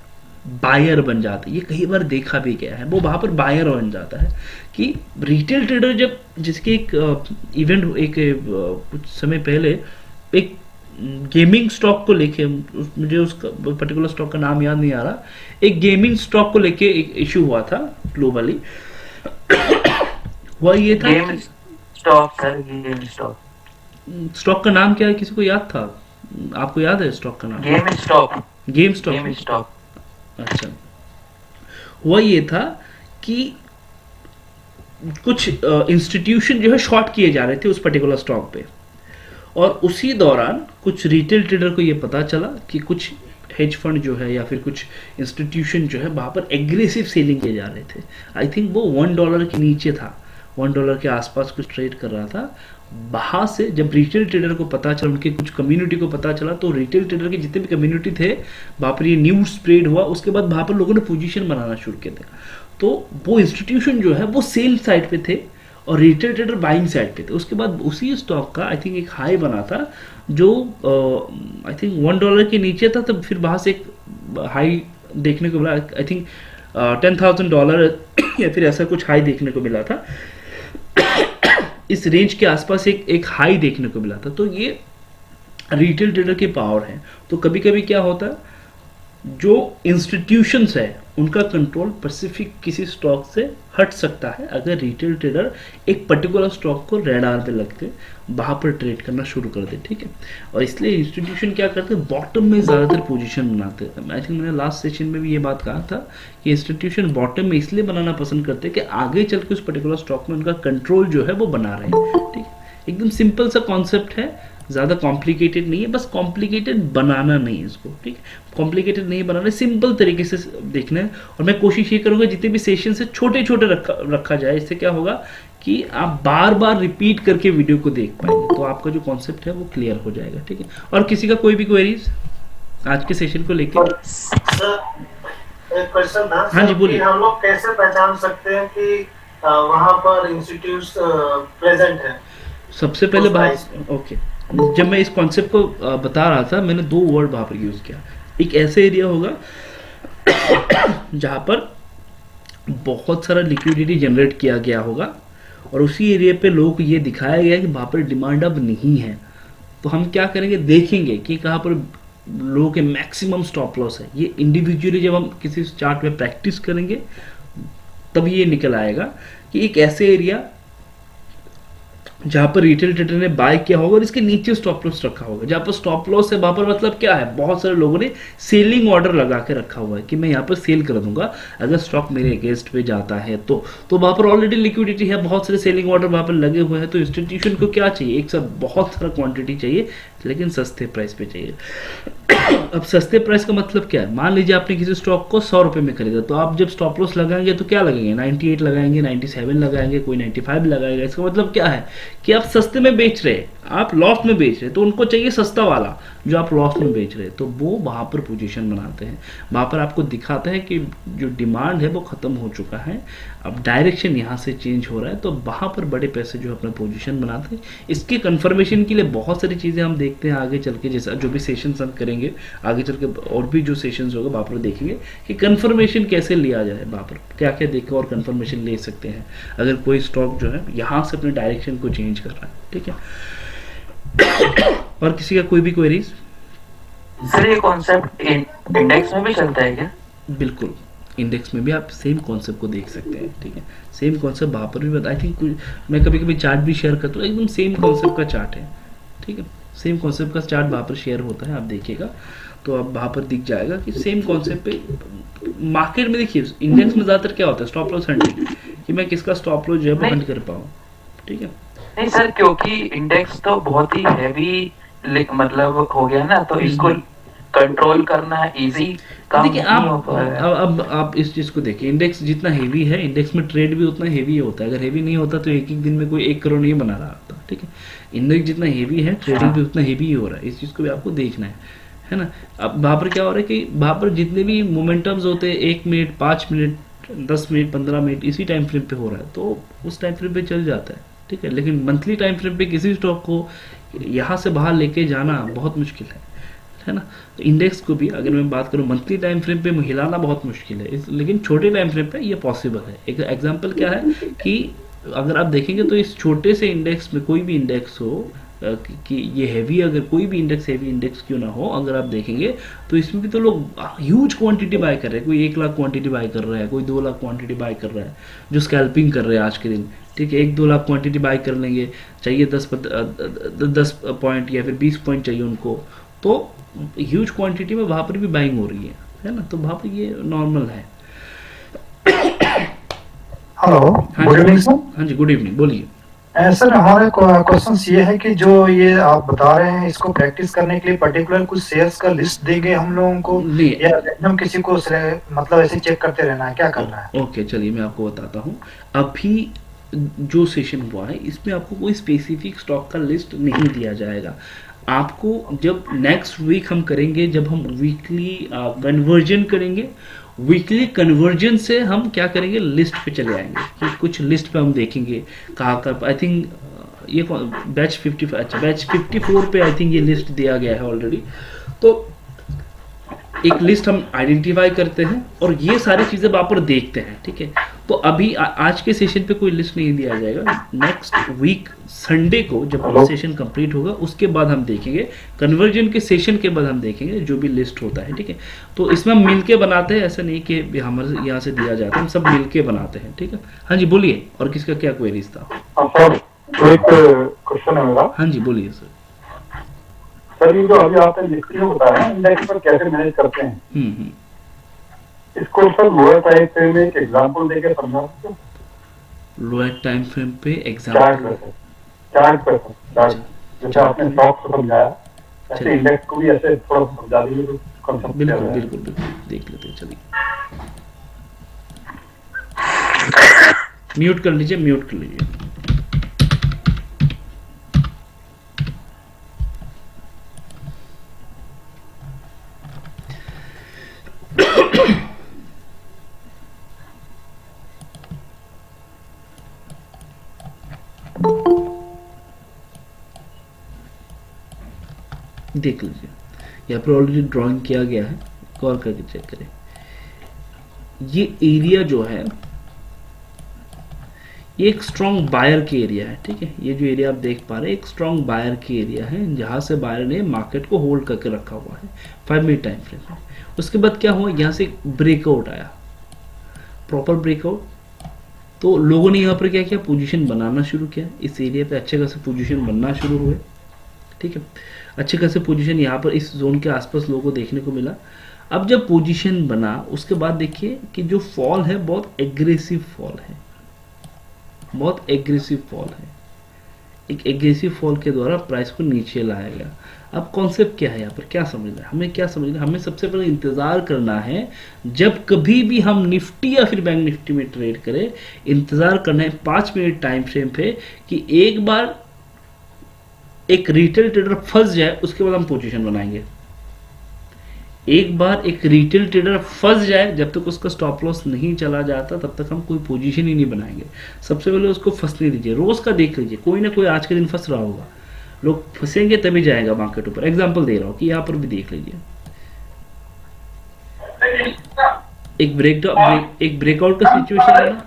बायर बन जाता है। ये कई बार देखा भी गया है, वो वहां पर बायर बन जाता है कि रिटेल ट्रेडर जब, जिसके एक इवेंट एक कुछ समय पहले एक गेमिंग स्टॉक को लेके, मुझे उसका पर्टिकुलर स्टॉक का नाम याद नहीं आ रहा, एक गेमिंग स्टॉक को लेके एक इशू हुआ था ग्लोबली। हुआ ये था, game stock sir, game stock. Stock का नाम क्या है, किसी को याद था? आपको याद है स्टॉक का नाम? Game stock. Game stock. Game stock. अच्छा, हुआ ये था कि कुछ इंस्टीट्यूशन जो है शॉर्ट किए जा रहे थे उस पर्टिकुलर स्टॉक पे, और उसी दौरान कुछ रिटेल ट्रेडर को ये पता चला कि कुछ हेज फंड जो है या फिर कुछ इंस्टीट्यूशन जो है वहां पर एग्रेसिव सेलिंग किए जा रहे थे। आई थिंक वो $1 के नीचे था, $1 के आसपास कुछ ट्रेड कर रहा था। वहां से जब रिटेल ट्रेडर को पता चला, उनके कुछ कम्युनिटी को पता चला, तो रिटेल ट्रेडर के जितने भी कम्युनिटी थे वहां पर ये न्यूज स्प्रेड हुआ। उसके बाद वहां पर लोगों ने पोजीशन बनाना शुरू किया था। तो वो इंस्टीट्यूशन जो है वो सेल साइड पे थे और रिटेल ट्रेडर बाइंग साइड पे थे। उसके बाद उसी स्टॉक का आई थिंक एक हाई बना था जो आई थिंक $1 के नीचे था, तब फिर वहाँ से एक हाई देखने को मिला, आई थिंक $10,000 या फिर ऐसा कुछ हाई देखने को मिला था। इस रेंज के आसपास एक हाई देखने को मिला था। तो ये रिटेल ट्रेडर की पावर है। तो कभी कभी क्या होता है, जो इंस्टीट्यूशंस है उनका कंट्रोल स्पेसिफिक किसी स्टॉक से हट सकता है अगर रिटेल ट्रेडर एक पर्टिकुलर स्टॉक को रेडार पे लग के वहां पर ट्रेड करना शुरू कर दे, ठीक है। और इसलिए इंस्टीट्यूशन क्या करते हैं, बॉटम में ज़्यादातर पोजीशन बनाते हैं। आई थिंक मैंने लास्ट सेशन में भी ये बात कहा था कि इंस्टीट्यूशन बॉटम में इसलिए बनाना पसंद करते हैं कि आगे चल के उस पर्टिकुलर स्टॉक में उनका कंट्रोल जो है वो बना रहे हैं, ठीक है। एकदम सिंपल सा कॉन्सेप्ट है, ज़्यादा कॉम्प्लिकेटेड नहीं है, बस कॉम्प्लिकेटेड बनाना नहीं है इसको, ठीक है। कॉम्प्लिकेटेड नहीं बनाना, सिंपल तरीके से देखना है। और मैं कोशिश ये करूँगा जितने भी सेशन से छोटे छोटे रखा जाए। इससे क्या होगा कि आप बार बार रिपीट करके वीडियो को देख पाएंगे, तो आपका जो कॉन्सेप्ट है वो क्लियर हो जाएगा, ठीक है। और किसी का कोई भी क्वेरीज आज के सेशन को लेकर? एक क्वेश्चन था। हाँ जी, बोलिए। हम लोग कैसे पहचान सकते हैं कि वहाँ पर इंस्टीट्यूट प्रेजेंट है? सबसे पहले बात, ओके, जब मैं इस कॉन्सेप्ट को बता रहा था, मैंने 2 वर्ड वहाँ पर यूज़ किया। एक ऐसे एरिया होगा जहाँ पर बहुत सारा लिक्विडिटी जनरेट किया गया होगा और उसी एरिया पे लोगों को ये दिखाया गया कि वहाँ पर डिमांड अब नहीं है। तो हम क्या करेंगे, देखेंगे कि कहाँ पर लोगों के मैक्सिमम स्टॉप लॉस है। ये इंडिविजुअली जब हम किसी चार्ट में प्रैक्टिस करेंगे तब ये निकल आएगा कि एक ऐसे एरिया जहाँ पर रिटेल ट्रेडर ने बाय किया होगा और इसके नीचे स्टॉप लॉस रखा होगा। जहाँ पर स्टॉप लॉस है वहाँ पर मतलब क्या है, बहुत सारे लोगों ने सेलिंग ऑर्डर लगा के रखा हुआ है कि मैं यहाँ पर सेल कर दूंगा अगर स्टॉक मेरे अगेंस्ट पे जाता है। तो वहाँ पर ऑलरेडी लिक्विडिटी है, बहुत सारे सेलिंग ऑर्डर वहाँ पर लगे हुए हैं। तो इंस्टीट्यूशन को क्या चाहिए, एक साथ बहुत सारा क्वांटिटी चाहिए लेकिन सस्ते प्राइस पे चाहिए। अब सस्ते प्राइस का मतलब क्या है, मान लीजिए आपने किसी स्टॉक को 100 रुपये में खरीदा, तो आप जब स्टॉप लॉस लगाएंगे तो क्या लगेंगे, 98 लगाएंगे, 97 लगाएंगे, कोई 95 लगाएगा। इसका मतलब क्या है कि आप सस्ते में बेच रहे हैं, आप लॉस में बेच रहे हैं, तो उनको चाहिए सस्ता वाला जो आप लॉस में बेच रहे हैं। तो वो वहाँ पर पोजीशन बनाते हैं, वहाँ पर आपको दिखाते हैं कि जो डिमांड है वो ख़त्म हो चुका है, अब डायरेक्शन यहाँ से चेंज हो रहा है। तो वहाँ पर बड़े पैसे जो अपना पोजीशन बनाते हैं। इसके कंफर्मेशन के लिए बहुत सारी चीज़ें हम देखते हैं आगे चल के, जैसा जो भी सेशंस हम करेंगे आगे चल के और भी जो सेशंस होगा वहाँ पर देखेंगे कि कंफर्मेशन कैसे लिया जाए, वहाँ पर क्या क्या देख और कंफर्मेशन ले सकते हैं अगर कोई स्टॉक जो है यहाँ से अपने डायरेक्शन को चेंज कर रहा है, ठीक है। और किसी का कोई भी क्वेरीज? सर ये कॉन्सेप्ट इंडेक्स में भी चलता है क्या? बिल्कुल, इंडेक्स में भी आप सेम कॉन्सेप्ट को देख सकते हैं, ठीक है। सेम कॉन्सेप्ट वहाँ पर भी बता, आई थिंक मैं कभी कभी चार्ट भी शेयर करता हूँ, एकदम सेम कॉन्सेप्ट का चार्ट है, ठीक है। सेम कॉन्सेप्ट का चार्ट वहाँ पर शेयर होता है, आप देखिएगा तो अब वहाँ पर दिख जाएगा कि सेम कॉन्सेप्ट पे मार्केट में। देखिए इंडेक्स में ज़्यादातर क्या होता है, स्टॉप लॉस हंटिंग, कि मैं किसका स्टॉप लॉस जो है वो हंट कर पाऊँ, ठीक है। नहीं सर, क्योंकि इंडेक्स तो बहुत ही हैवी मतलब हो गया ना, तो इसको कंट्रोल करना इजी काम देखिए नहीं हो पा रहा है। अब आप इस चीज़ को देखिए, इंडेक्स जितना हेवी है, इंडेक्स में ट्रेड भी उतना हेवी होता है। अगर हेवी नहीं होता तो एक दिन में कोई 1 करोड़ नहीं बना रहा होता, ठीक है। इंडेक्स जितना हेवी है, ट्रेडिंग भी उतना हेवी ही हो रहा है। इस चीज़ को भी आपको देखना है ना। अब वहाँ पर क्या हो रहा है कि वहाँ पर जितने भी मोमेंटम्स होते हैं 1 मिनट, 5 मिनट, 10 मिनट, 15 मिनट, इसी टाइम फ्रेम पे हो रहा है, तो उस टाइम फ्रेम पे चल जाता है, ठीक है। लेकिन मंथली टाइम फ्रेम पे किसी स्टॉक को यहाँ से बाहर लेके जाना बहुत मुश्किल है ना। तो इंडेक्स को भी अगर मैं बात करूँ मंथली टाइम फ्रेम पे हिलाना बहुत मुश्किल है, लेकिन छोटे टाइम फ्रेम पे ये पॉसिबल है। एक एग्जांपल क्या है कि अगर आप देखेंगे तो इस छोटे से इंडेक्स में कोई भी इंडेक्स हो कि ये हैवी, अगर कोई भी इंडेक्स हैवी इंडेक्स क्यों ना हो, अगर आप देखेंगे तो इसमें भी तो लोग ह्यूज क्वांटिटी बाय कर रहे हैं। कोई 1 लाख क्वांटिटी बाय कर रहा है, कोई 2 लाख क्वांटिटी बाय कर रहा है, जो स्कैल्पिंग कर रहे हैं आज के दिन, ठीक है। 1-2 लाख क्वांटिटी बाय कर लेंगे, चाहिए 10 पॉइंट या फिर 20 पॉइंट चाहिए उनको, तो ह्यूज क्वांटिटी में वहाँ पर भी बाइंग हो रही है ना। तो वहाँ पर ये नॉर्मल है। Hello, good evening sir. हाँ जी, गुड इवनिंग, बोलिए। सर हमारे क्वेश्चन ये है कि जो ये आप बता रहे हैं इसको प्रैक्टिस करने के लिए पर्टिकुलर कुछ शेयर्स का लिस्ट देंगे हम लोगों को, या रैंडम किसी को मतलब ऐसे चेक करते रहना है, क्या करना है? ओके, चलिए मैं आपको बताता हूँ। अभी जो सेशन हुआ है इसमें आपको कोई स्पेसिफिक स्टॉक का लिस्ट नहीं दिया जाएगा। आपको जब नेक्स्ट वीक हम करेंगे, जब हम वीकली कन्वर्जन करेंगे, वीकली कन्वर्जन से हम क्या करेंगे, लिस्ट पे चले आएंगे कि कुछ लिस्ट पे हम देखेंगे कहाँ का, आई थिंक ये बैच 55, अच्छा बैच 54 पे आई थिंक ये लिस्ट दिया गया है ऑलरेडी। तो एक लिस्ट हम आइडेंटिफाई करते हैं और ये सारी चीज़ें वहाँ पर देखते हैं, ठीक है। तो अभी आज के सेशन पे कोई लिस्ट नहीं दिया जाएगा, नेक्स्ट वीक संडे को जब सेशन कंप्लीट होगा उसके बाद हम देखेंगे, कन्वर्जन के सेशन के बाद हम देखेंगे जो भी लिस्ट होता है, ठीक है। तो इसमें हम मिलके बनाते हैं, ऐसा नहीं कि हमारे यहाँ से दिया जाता है, हम सब मिलके बनाते हैं, ठीक है। हाँ जी बोलिए, और किसका क्या क्वेरीज था? सर एक क्वेश्चन है मेरा। हाँ जी बोलिए सर। सर ये जो अभी आपने निफ्टी में बताया इंडेक्स पर कैसे मैनेज करते हैं, इसको सर लोअर टाइम फ्रेम में एक एग्जांपल देकर समझा सकते हो? लोअर टाइम फ्रेम पे एग्जांपल, चार्ट पर जैसे आपने स्टॉक को समझाया ऐसे इंडेक्स को भी ऐसे थोड़ा समझा दीजिए तो कॉन्सेप्ट। बिल्कुल बिल्कुल बिल्कुल देख लेते हैं, चलिए म्यूट कर लीजिए, म्यूट कर लीजिए। देख लीजिए यहाँ पर ऑलरेडी ड्राइंग किया गया है, गौर करके चेक करें। ये एरिया जो है ये एक स्ट्रॉन्ग बायर की एरिया है, ठीक है। ये जो एरिया आप देख पा रहे हैं एक स्ट्रॉन्ग बायर की एरिया है, जहां से बायर ने मार्केट को होल्ड करके रखा हुआ है 5 मिनट टाइम फ्रेम में। उसके बाद क्या हुआ, यहाँ से ब्रेकआउट आया, प्रॉपर ब्रेकआउट। तो लोगों ने यहाँ पर क्या किया, पोजीशन बनाना शुरू किया, इस एरिया पे अच्छे खासे पोजीशन बनना शुरू हुए, ठीक है। अच्छे खासे पोजीशन यहाँ पर इस जोन के आसपास लोगों को देखने को मिला। अब जब पोजीशन बना उसके बाद देखिए कि जो फॉल है बहुत एग्रेसिव फॉल है, बहुत एग्रेसिव फॉल है। एक एग्रेसिव फॉल के द्वारा प्राइस को नीचे लाया गया। अब कॉन्सेप्ट क्या है यहाँ पर, क्या समझना है हमें, क्या समझना है हमें? सबसे पहले इंतजार करना है, जब कभी भी हम निफ्टी या फिर बैंक निफ्टी में ट्रेड करें, इंतजार करना है 5 मिनट टाइम फ्रेम पे कि एक बार एक रिटेल ट्रेडर फंस जाए, उसके बाद हम पोजीशन बनाएंगे। एक बार एक रिटेल ट्रेडर फंस जाए, जब तक उसका स्टॉप लॉस नहीं चला जाता तब तक हम कोई पोजीशन ही नहीं बनाएंगे। सबसे पहले उसको फंसने दीजिए, रोज का देख लीजिए, कोई ना कोई आज के दिन फंस रहा होगा, लोग फंसेंगे तभी जाएगा मार्केट ऊपर। एग्जांपल दे रहा हूं कि यहाँ पर भी देख लीजिए, एक ब्रेकआउट का सिचुएशन है ना।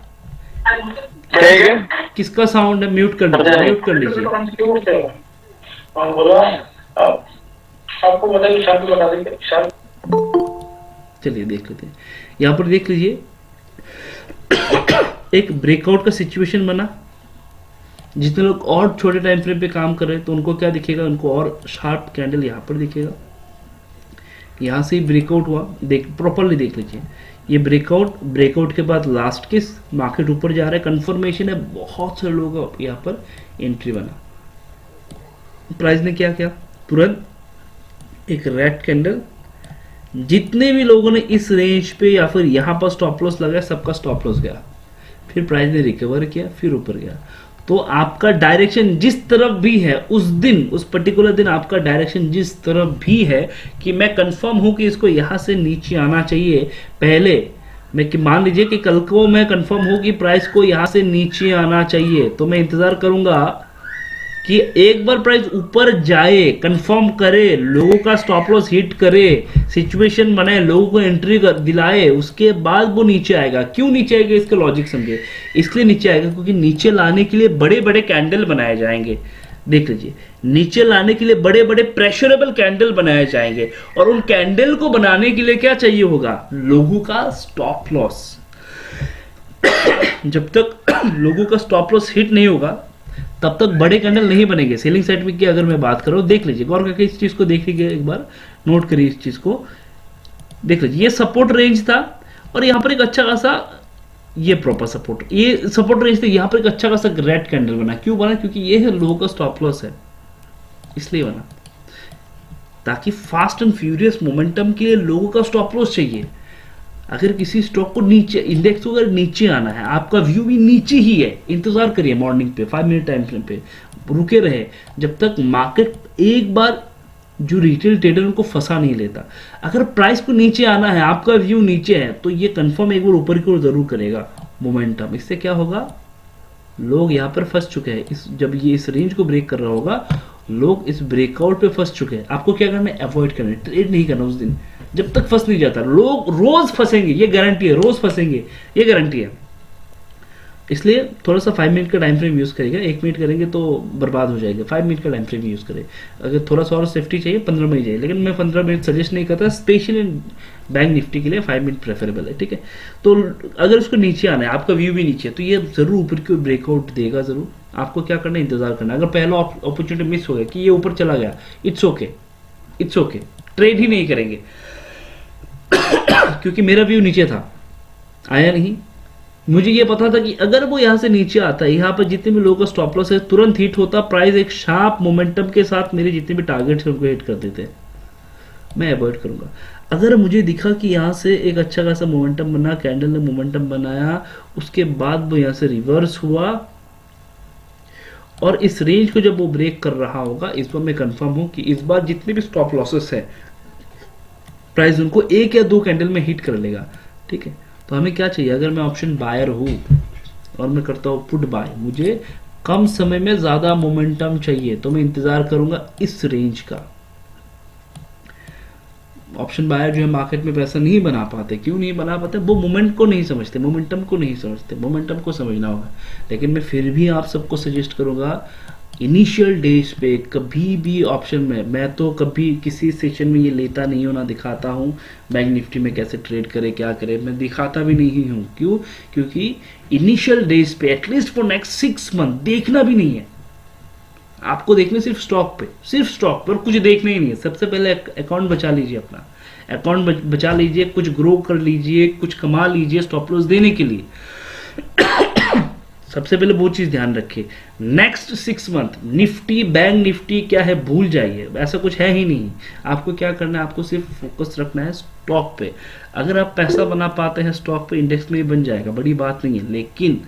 किसका साउंड है? म्यूट कर लीजिए, म्यूट कर लीजिए। आपको बताइए, शांति बता देंगे। चलिए देख लेते हैं, यहाँ पर देख लीजिए एक ब्रेकआउट का सिचुएशन बना। जितने लोग और छोटे टाइम फ्रेम पे काम कर रहे हैं तो उनको क्या दिखेगा, उनको और शार्प कैंडल यहाँ पर दिखेगा। यहाँ से ही ब्रेकआउट हुआ, देख प्रॉपरली देख लीजिए, ये ब्रेकआउट के बाद लास्ट किस, मार्केट ऊपर जा रहा है, कंफर्मेशन है, बहुत से लोगों का यहाँ पर एंट्री बना। प्राइस ने क्या किया, तुरंत एक रेड कैंडल, जितने भी लोगों ने इस रेंज पे या फिर यहाँ पर स्टॉप लॉस लगाया सबका स्टॉप लॉस गया। फिर प्राइस ने रिकवर किया, फिर ऊपर गया। तो आपका डायरेक्शन जिस तरफ भी है उस दिन, उस पर्टिकुलर दिन आपका डायरेक्शन जिस तरफ भी है कि मैं कंफर्म हूं कि इसको यहां से नीचे आना चाहिए, पहले मैं कि मान लीजिए कि कल को मैं कंफर्म हूं कि प्राइस को यहां से नीचे आना चाहिए, तो मैं इंतजार करूंगा कि एक बार प्राइस ऊपर जाए, कंफर्म करे, लोगों का स्टॉप लॉस हिट करे, सिचुएशन बनाए, लोगों को एंट्री दिलाए, उसके बाद वो नीचे आएगा। क्यों नीचे आएगा इसका लॉजिक समझे, इसलिए नीचे आएगा क्योंकि नीचे लाने के लिए बड़े बड़े कैंडल बनाए जाएंगे। देख लीजिए, नीचे लाने के लिए बड़े बड़े प्रेशरेबल कैंडल बनाए जाएंगे, और उन कैंडल को बनाने के लिए क्या चाहिए होगा, लोगों का स्टॉप लॉस। जब तक लोगों का स्टॉप लॉस हिट नहीं होगा तब तक बड़े कैंडल नहीं बनेंगे। सेलिंग साइड में की अगर मैं बात करूं, देख लीजिए, गौर करके इस चीज को देख लीजिए, एक बार नोट करिए इस चीज को, देख लीजिए, ये सपोर्ट रेंज था और यहाँ पर एक अच्छा खासा ये प्रॉपर सपोर्ट, ये सपोर्ट रेंज था, यहाँ पर एक अच्छा खासा रेड कैंडल बना। क्यों बना, क्योंकि ये है लोगों का स्टॉप लॉस है, इसलिए बना, ताकि फास्ट एंड फ्यूरियस मोमेंटम के लिए लोगों का स्टॉप लॉस चाहिए। अगर किसी स्टॉक को नीचे, इंडेक्स को अगर नीचे आना है, आपका व्यू भी नीचे ही है, इंतजार करिए मॉर्निंग पे 5 मिनट टाइम फ्रेम पे रुके रहे, जब तक मार्केट एक बार जो रिटेल ट्रेडर उनको फंसा नहीं लेता। अगर प्राइस को नीचे आना है, आपका व्यू नीचे है, तो ये कंफर्म एक बार ऊपर की ओर जरूर करेगा मोमेंटम। इससे क्या होगा, लोग यहाँ पर फंस चुके हैं। जब ये इस रेंज को ब्रेक कर रहा होगा, लोग इस ब्रेकआउट पे फंस चुके हैं। आपको क्या करना है, अवॉइड करना है, ट्रेड नहीं करना उस दिन जब तक फंस नहीं जाता। लोग रोज फंसेंगे, ये गारंटी है, रोज फंसेंगे, ये गारंटी है। इसलिए थोड़ा सा 5 मिनट का टाइम फ्रेम यूज करेगा, 1 मिनट करेंगे तो बर्बाद हो जाएगा। 5 मिनट का टाइम फ्रेम यूज करें। अगर थोड़ा सा और सेफ्टी चाहिए 15 मिनट चाहिए, लेकिन मैं 15 मिनट सजेस्ट नहीं करता, स्पेशली बैंक निफ्टी के लिए 5 मिनट प्रेफरेबल है, ठीक है। तो अगर उसको नीचे आना है, आपका व्यू भी नीचे है, तो ये जरूर ऊपर की ब्रेकआउट देगा जरूर। आपको क्या करना है, इंतजार करना है। अगर पहला अपॉर्चुनिटी मिस हो गया कि ये ऊपर चला गया, it's okay, it's okay, trade ही नहीं करेंगे क्योंकि मेरा व्यू नीचे था, आया नहीं। मुझे ये पता था कि अगर वो यहाँ से नीचे आता है, यहाँ पर जितने भी लोगों का स्टॉप लॉस है तुरंत हिट होता, प्राइस एक शार्प मोमेंटम के साथ मेरे जितने भी टारगेट्स हैं उनको हिट कर देते। मैं अवॉइड करूंगा। अगर मुझे दिखा कि यहाँ से एक अच्छा खासा मोमेंटम बना, कैंडल ने मोमेंटम बनाया, उसके बाद वो यहाँ से रिवर्स हुआ और इस रेंज को जब वो ब्रेक कर रहा होगा, इस बार मैं कंफर्म हूं कि इस बार जितने भी स्टॉप लॉसेस है प्राइस उनको 1 या 2 कैंडल में हिट कर लेगा, ठीक है। तो हमें क्या चाहिए, अगर मैं ऑप्शन बायर हूं और मैं करता हूं पुट बाय, मुझे कम समय में ज्यादा मोमेंटम चाहिए, तो मैं इंतजार करूंगा इस रेंज का। ऑप्शन बायर जो है मार्केट में पैसा नहीं बना पाते। क्यों नहीं बना पाते, वो मोमेंट को नहीं समझते, मोमेंटम को नहीं समझते। मोमेंटम को समझना होगा। लेकिन मैं फिर भी आप सबको सजेस्ट करूंगा, इनिशियल डेज पे कभी भी ऑप्शन में, मैं तो कभी किसी सेशन में ये लेता नहीं हूं, ना दिखाता हूं बैंक निफ्टी में कैसे ट्रेड करे, क्या करे, मैं दिखाता भी नहीं हूं। क्यों, क्योंकि इनिशियल डेज पे एटलीस्ट फॉर नेक्स्ट 6 मंथ देखना भी नहीं है आपको। देखने सिर्फ स्टॉक पे, सिर्फ स्टॉक पर, कुछ देखना ही नहीं है। सबसे पहले अकाउंट बचा लीजिए, अपना अकाउंट बचा लीजिए, कुछ ग्रो कर लीजिए, कुछ कमा लीजिए स्टॉप लॉस देने के लिए। सबसे पहले वो चीज ध्यान रखिए। Next 6 month Nifty, bank Nifty क्या है भूल जाइए, ऐसा कुछ है ही नहीं। आपको क्या करना है, आपको सिर्फ फोकस रखना है स्टॉक पे। अगर आप पैसा बना पाते हैं स्टॉक पे, इंडेक्स में ही बन जाएगा, बड़ी बात नहीं है। लेकिन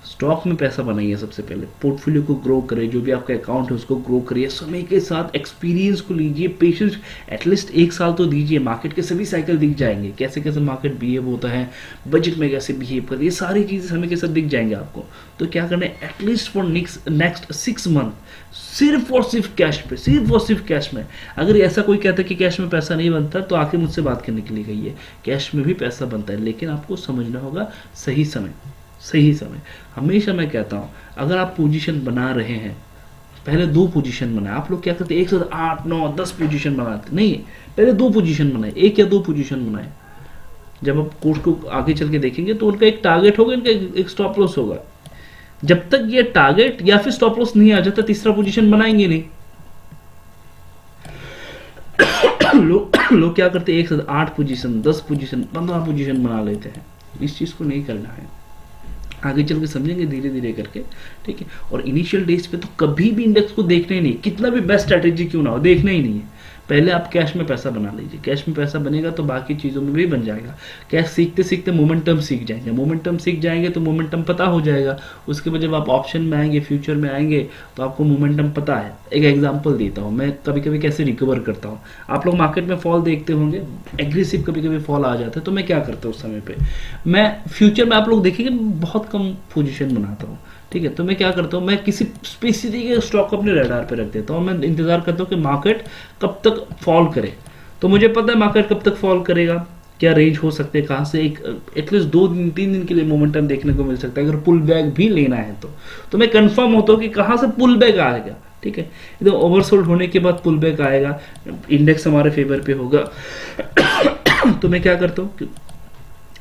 स्टॉक में पैसा बनाइए, सबसे पहले पोर्टफोलियो को ग्रो करिए, जो भी आपका अकाउंट है उसको ग्रो करिए, समय के साथ एक्सपीरियंस को लीजिए, पेशेंस एटलीस्ट 1 साल तो दीजिए। मार्केट के सभी साइकिल दिख जाएंगे, कैसे कैसे मार्केट बिहेव होता है, बजट में कैसे बिहेव करती है, ये सारी चीजें समय के साथ दिख जाएंगे आपको। तो क्या करना है, एटलीस्ट फॉर नेक्स्ट 6 मंथ सिर्फ और सिर्फ कैश पे, सिर्फ और सिर्फ कैश में। अगर ऐसा कोई कहता है कि कैश में पैसा नहीं बनता, तो आके मुझसे बात करने के लिए कहिए। कैश में भी पैसा बनता है, लेकिन आपको समझना होगा सही समय, सही समय। हमेशा मैं कहता हूं, अगर आप पोजीशन बना रहे हैं, पहले 2 पोजीशन बनाए। आप लोग क्या करते हैं, 1 से 8, 9, 10 पोजीशन बनाते नहीं, पहले 2 पोजीशन बनाए, 1 या 2 पोजीशन बनाए। जब आप कोर्स को आगे चल के देखेंगे तो उनका एक टारगेट होगा, इनका एक स्टॉप लॉस होगा। जब तक ये टारगेट या फिर स्टॉप लॉस नहीं आ जाता, तीसरा पोजीशन बनाएंगे नहीं। लोग क्या करते हैं, 1 से 8 पोजीशन, 10 पोजीशन, 15 पोजीशन बना लेते हैं। इस चीज को नहीं करना है, आगे चल के समझेंगे धीरे धीरे करके, ठीक है। और इनिशियल डेज पे तो कभी भी इंडेक्स को देखना ही नहीं, कितना भी बेस्ट स्ट्रेटेजी क्यों ना हो, देखना ही नहीं है। पहले आप कैश में पैसा बना लीजिए, कैश में पैसा बनेगा तो बाकी चीज़ों में भी बन जाएगा। कैश सीखते सीखते मोमेंटम सीख जाएंगे, मोमेंटम सीख जाएंगे तो मोमेंटम पता हो जाएगा। उसके बाद जब आप ऑप्शन में आएंगे, फ्यूचर में आएंगे, तो आपको मोमेंटम पता है। एक एग्जांपल देता हूँ मैं, कभी कभी कैसे रिकवर करता हूँ। आप लोग मार्केट में फॉल देखते होंगे, एग्रेसिव कभी कभी फॉल आ जाता है, तो मैं क्या करता हूँ उस समय पे, मैं फ्यूचर में आप लोग देखेंगे बहुत कम पोजिशन बनाता हूँ, ठीक है। तो मैं क्या करता हूँ, मैं किसी स्पेसिफिक स्टॉक को अपने रडार पे रख देता हूँ। मैं इंतजार करता हूँ कि मार्केट कब तक फॉल करे। तो मुझे पता है मार्केट कब तक फॉल करेगा, क्या रेंज हो सकते हैं, कहाँ से एक एटलीस्ट 2-3 दिन के लिए मोमेंटम देखने को मिल सकता है। अगर पुल बैक भी लेना है तो मैं कंफर्म होता हूँ कि कहाँ से पुल बैक आएगा, ठीक है। तो ओवरसोल्ड होने के बाद पुल बैक आएगा, इंडेक्स हमारे फेवर पे होगा। तो मैं क्या करता हूँ,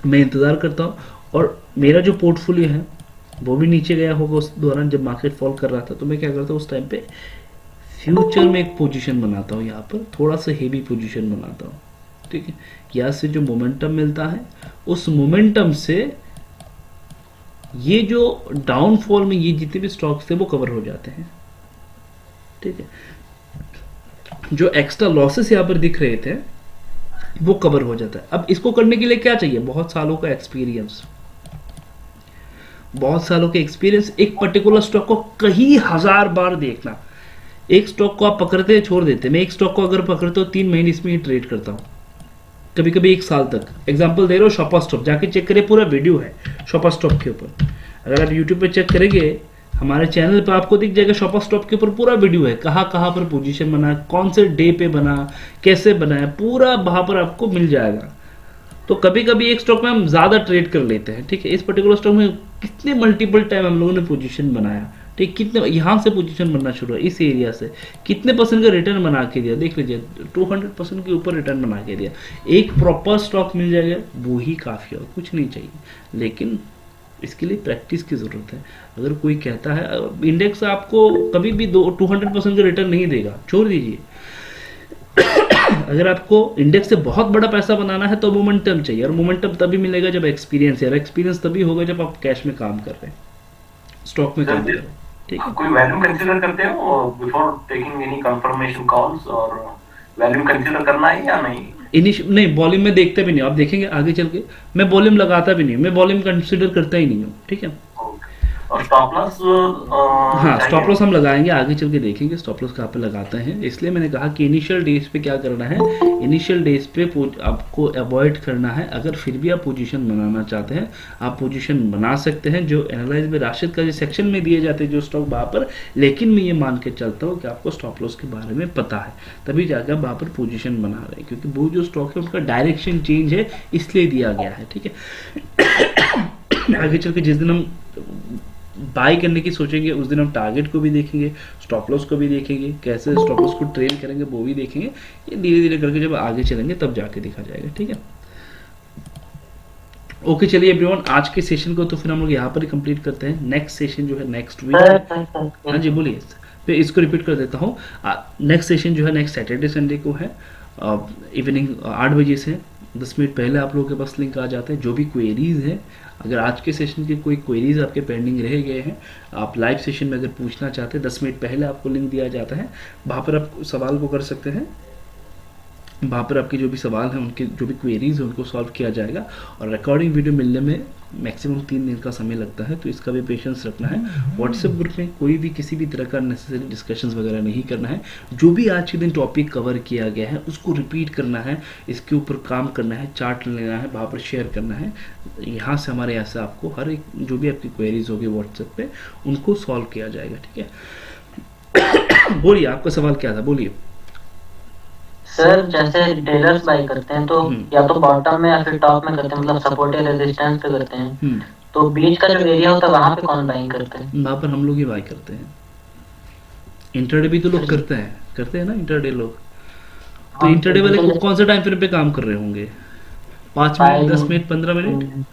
मैं इंतजार करता हूँ, और मेरा जो पोर्टफोलियो है वो भी नीचे गया होगा उस दौरान जब मार्केट फॉल कर रहा था। तो मैं क्या करता हूँ, उस टाइम पे फ्यूचर में एक पोजीशन बनाता हूँ, यहाँ पर थोड़ा सा हेवी पोजीशन बनाता हूँ, ठीक है। यहाँ से जो मोमेंटम मिलता है, उस मोमेंटम से ये जो डाउनफॉल में ये जितने भी स्टॉक्स थे वो कवर हो जाते हैं, ठीक है। जो एक्स्ट्रा लॉसेस यहाँ पर दिख रहे थे वो कवर हो जाता है। अब इसको करने के लिए क्या चाहिए, बहुत सालों का एक्सपीरियंस, बहुत सालों के एक्सपीरियंस। एक पर्टिकुलर स्टॉक को कई हजार बार देखना, एक स्टॉक को आप पकड़ते हैं छोड़ देते हैं, मैं एक स्टॉक को अगर पकड़ता हूँ 3 महीने इसमें ही ट्रेड करता हूँ, कभी कभी 1 साल तक। एग्जांपल दे रहा हूँ शॉपर स्टॉप, जाके चेक करिए, पूरा वीडियो है शॉपर स्टॉप के ऊपर। अगर आप यूट्यूब पे चेक करेंगे हमारे चैनल पे आपको दिख जाएगा, शॉपर स्टॉप के ऊपर पूरा वीडियो है, कहाँ कहाँ पर पोजीशन बना, कौन से डे पे बना, कैसे बनाया, पूरा वहाँ पर आपको मिल जाएगा। तो कभी कभी एक स्टॉक में हम ज़्यादा ट्रेड कर लेते हैं, ठीक है। इस पर्टिकुलर स्टॉक में कितने मल्टीपल टाइम हम लोगों ने पोजीशन बनाया, ठीक, कितने यहाँ से पोजीशन बनना शुरू हुआ, इस एरिया से कितने % का रिटर्न बना के दिया, देख लीजिए 200% के ऊपर रिटर्न बना के दिया। एक प्रॉपर स्टॉक मिल जाएगा वो ही काफ़ी है, कुछ नहीं चाहिए, लेकिन इसके लिए प्रैक्टिस की ज़रूरत है। अगर कोई कहता है इंडेक्स आपको कभी भी 200% का रिटर्न नहीं देगा, छोड़ दीजिए। अगर आपको इंडेक्स से बहुत बड़ा पैसा बनाना है तो मोमेंटम चाहिए, और मोमेंटम तभी मिलेगा जब एक्सपीरियंस है, और एक्सपीरियंस तभी होगा जब आप कैश में काम कर रहे हैं, स्टॉक में काम कर रहे हैं, ठीक है। कोई वैल्यूम कंसीडर करते हो before taking any confirmation calls, और वैल्यूम कंसीडर करना है या नहीं? नहीं, वॉल्यूम में देखते भी नहीं, आप देखेंगे आगे चल के मैं वॉल्यूम लगाता भी नहीं, मैं वॉल्यूम कंसीडर करता ही नहीं हूँ, ठीक है। और स्टॉप लॉस? हाँ, स्टॉप लॉस हम लगाएंगे, आगे चल के देखेंगे स्टॉप लॉस कहाँ पे लगाते हैं। इसलिए मैंने कहा कि इनिशियल डेज पे क्या करना है, इनिशियल डेज पे आपको अवॉइड करना है। अगर फिर भी आप पोजीशन बनाना चाहते हैं, आप पोजीशन बना सकते हैं, जो एनालाइज में राशिद का जो सेक्शन में दिए जाते हैं जो स्टॉक वहाँ पर, लेकिन मैं ये मान के चलता हूँ कि आपको स्टॉप लॉस के बारे में पता है, तभी जाकर आप वहाँ पर पोजीशन बना रहे हैं, क्योंकि वो जो स्टॉक है उनका डायरेक्शन चेंज है इसलिए दिया गया है, ठीक है। आगे चल के जिस दिन हम बाई करने की सोचेंगे उस दिन हम टारगेट को भी देखेंगे, स्टॉप लॉस को भी देखेंगे, कैसे स्टॉप लॉस को ट्रेन करेंगे वो भी देखेंगे। ये धीरे धीरे करके जब आगे चलेंगे तब जाके दिखा जाएगा, ठीक है। ओके, चलिए एवरीवन, आज के सेशन को तो फिर हम लोग यहाँ पर ही कंप्लीट करते हैं। नेक्स्ट सेशन जो है नेक्स्ट वीक, हाँ जी बोलिए, फिर इसको रिपीट कर देता हूँ। नेक्स्ट सेशन जो है नेक्स्ट सैटरडे संडे को है, इवनिंग 8 बजे से 10 मिनट पहले आप लोगों के पास लिंक आ जाते हैं। जो भी क्वेरीज है, अगर आज के सेशन के कोई क्वेरीज आपके पेंडिंग रह गए हैं, आप लाइव सेशन में अगर पूछना चाहते हैं 10 मिनट पहले आपको लिंक दिया जाता है, वहाँ पर आप सवाल को कर सकते हैं। वहाँ पर आपके जो भी सवाल हैं, उनके जो भी क्वेरीज हैं उनको सॉल्व किया जाएगा। और रिकॉर्डिंग वीडियो मिलने में मैक्सिमम 3 दिन का समय लगता है, तो इसका भी पेशेंस रखना है। व्हाट्सएप ग्रुप में कोई भी किसी भी तरह का नेसेसरी डिस्कशंस वगैरह नहीं करना है। जो भी आज के दिन टॉपिक कवर किया गया है उसको रिपीट करना है, इसके ऊपर काम करना है, चार्ट लेना है, वहाँ पर शेयर करना है। यहाँ से हमारे यहाँ से आपको हर एक जो भी आपकी क्वेरीज होगी व्हाट्सएप पे उनको सॉल्व किया जाएगा, ठीक है। बोलिए, आपका सवाल क्या था, बोलिए। सर जैसे ट्रेडर्स बाय करते हैं तो या तो बॉटम में या फिर टॉप में करते हैं, मतलब सपोर्ट या रेजिस्टेंस पे करते हैं, तो बीच का जो एरिया होता है वहां पे कौन बाइंग करते हैं? वहां पर हम लोग ही बाय करते हैं। इंटरडे भी तो लोग करते हैं ना, इंटरडे लोग। तो इंटरडे वाले कौन सा टाइम फ्रेम पे काम कर रहे होंगे? 5 मिनट, 10 मिनट, 15 मिनट,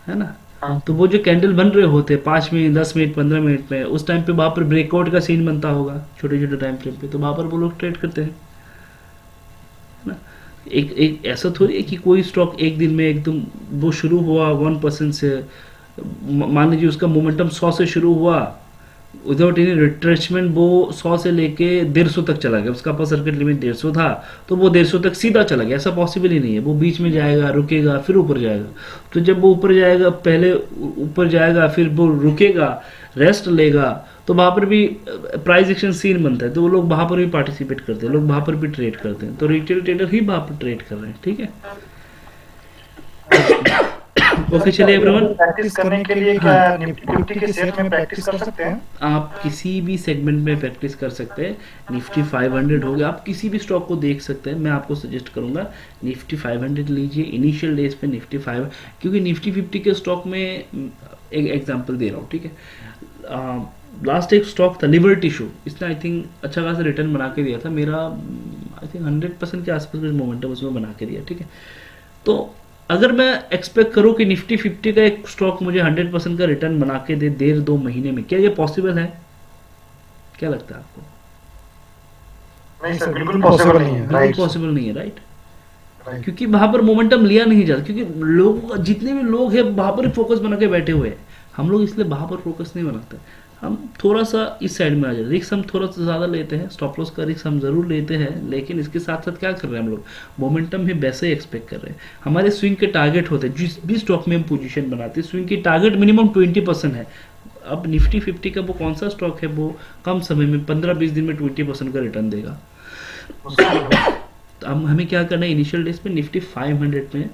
है ना। तो वो जो कैंडल बन रहे होते हैं 5 मिनट, 10 मिनट, 15 मिनट में, उस टाइम पे वहां पर ब्रेकआउट का सीन बनता होगा छोटे छोटे टाइम फ्रेम पे, तो वहां पर वो लोग ट्रेड करते हैं ना। एक ऐसा थोड़ी है कि कोई स्टॉक एक दिन में एकदम वो शुरू हुआ 1% से, मान लीजिए उसका मोमेंटम 100 से शुरू हुआ, विदाउट एनी रिट्रेचमेंट वो 100 से लेके 150 तक चला गया, उसका अपर सर्किट लिमिट 150 था तो वो 150 तक सीधा चला गया, ऐसा पॉसिबल ही नहीं है। वो बीच में जाएगा, रुकेगा, फिर ऊपर जाएगा। तो जब वो ऊपर जाएगा, पहले ऊपर जाएगा, फिर वो रुकेगा, रेस्ट लेगा, तो वहाँ पर भी प्राइस एक्शन सीन बनता है, तो वो लोग वहाँ पर भी पार्टिसिपेट करते हैं, लोग वहाँ पर भी ट्रेड करते हैं। तो रिटेल ट्रेडर ही वहाँ पर ट्रेड कर रहे हैं, ठीक है। ओके, चलिए एवरीवन, प्रैक्टिस करने के लिए क्या निफ्टी 50 के शेयर में प्रैक्टिस कर सकते हैं? आप किसी भी सेगमेंट में प्रैक्टिस कर सकते हैं। निफ्टी 500 हो गया, आप किसी भी स्टॉक को देख सकते हैं। मैं आपको सजेस्ट करूंगा निफ्टी 500 लीजिए इनिशियल डेज पे, निफ्टी 5, क्योंकि निफ्टी 50 के स्टॉक में एक एग्जांपल दे रहा हूँ, ठीक है। लास्ट एक स्टॉक था लिबर्टी शो, इसने आई थिंक अच्छा खासा रिटर्न बना के दिया था। मेरा आई थिंक 100% के आसपास कुछ मोमेंटम उसमें बना के दिया, ठीक है। तो अगर मैं एक्सपेक्ट करूं कि निफ्टी 50 का एक स्टॉक मुझे 100% का रिटर्न बना के दे 1.5-2 महीने में, क्या ये पॉसिबल है? क्या लगता है आपको? नहीं सर, बिल्कुल पॉसिबल नहीं है। बिल्कुल पॉसिबल नहीं है, राइट। क्योंकि वहां पर मोमेंटम लिया नहीं जाता, क्योंकि लोग, जितने भी लोग हैं वहां पर फोकस बना के बैठे हुए हैं। हम लोग इसलिए वहां पर फोकस नहीं बनाते, हम थोड़ा सा इस साइड में आ जाते हैं। रिस्क हम थोड़ा सा ज़्यादा लेते हैं, स्टॉप लॉस का रिस्क हम ज़रूर लेते हैं, लेकिन इसके साथ साथ क्या कर रहे हैं हम लोग, मोमेंटम ही वैसे ही एक्सपेक्ट कर रहे हैं। हमारे स्विंग के टारगेट होते हैं, जिस भी स्टॉक में हम पोजीशन बनाते हैं स्विंग की टारगेट मिनिमम 20% है। अब निफ्टी 50 का वो कौन सा स्टॉक है वो कम समय में 15-20 दिन में 20% का रिटर्न देगा। तो अब हमें क्या करना है, इनिशियल डेज में निफ्टी 500 में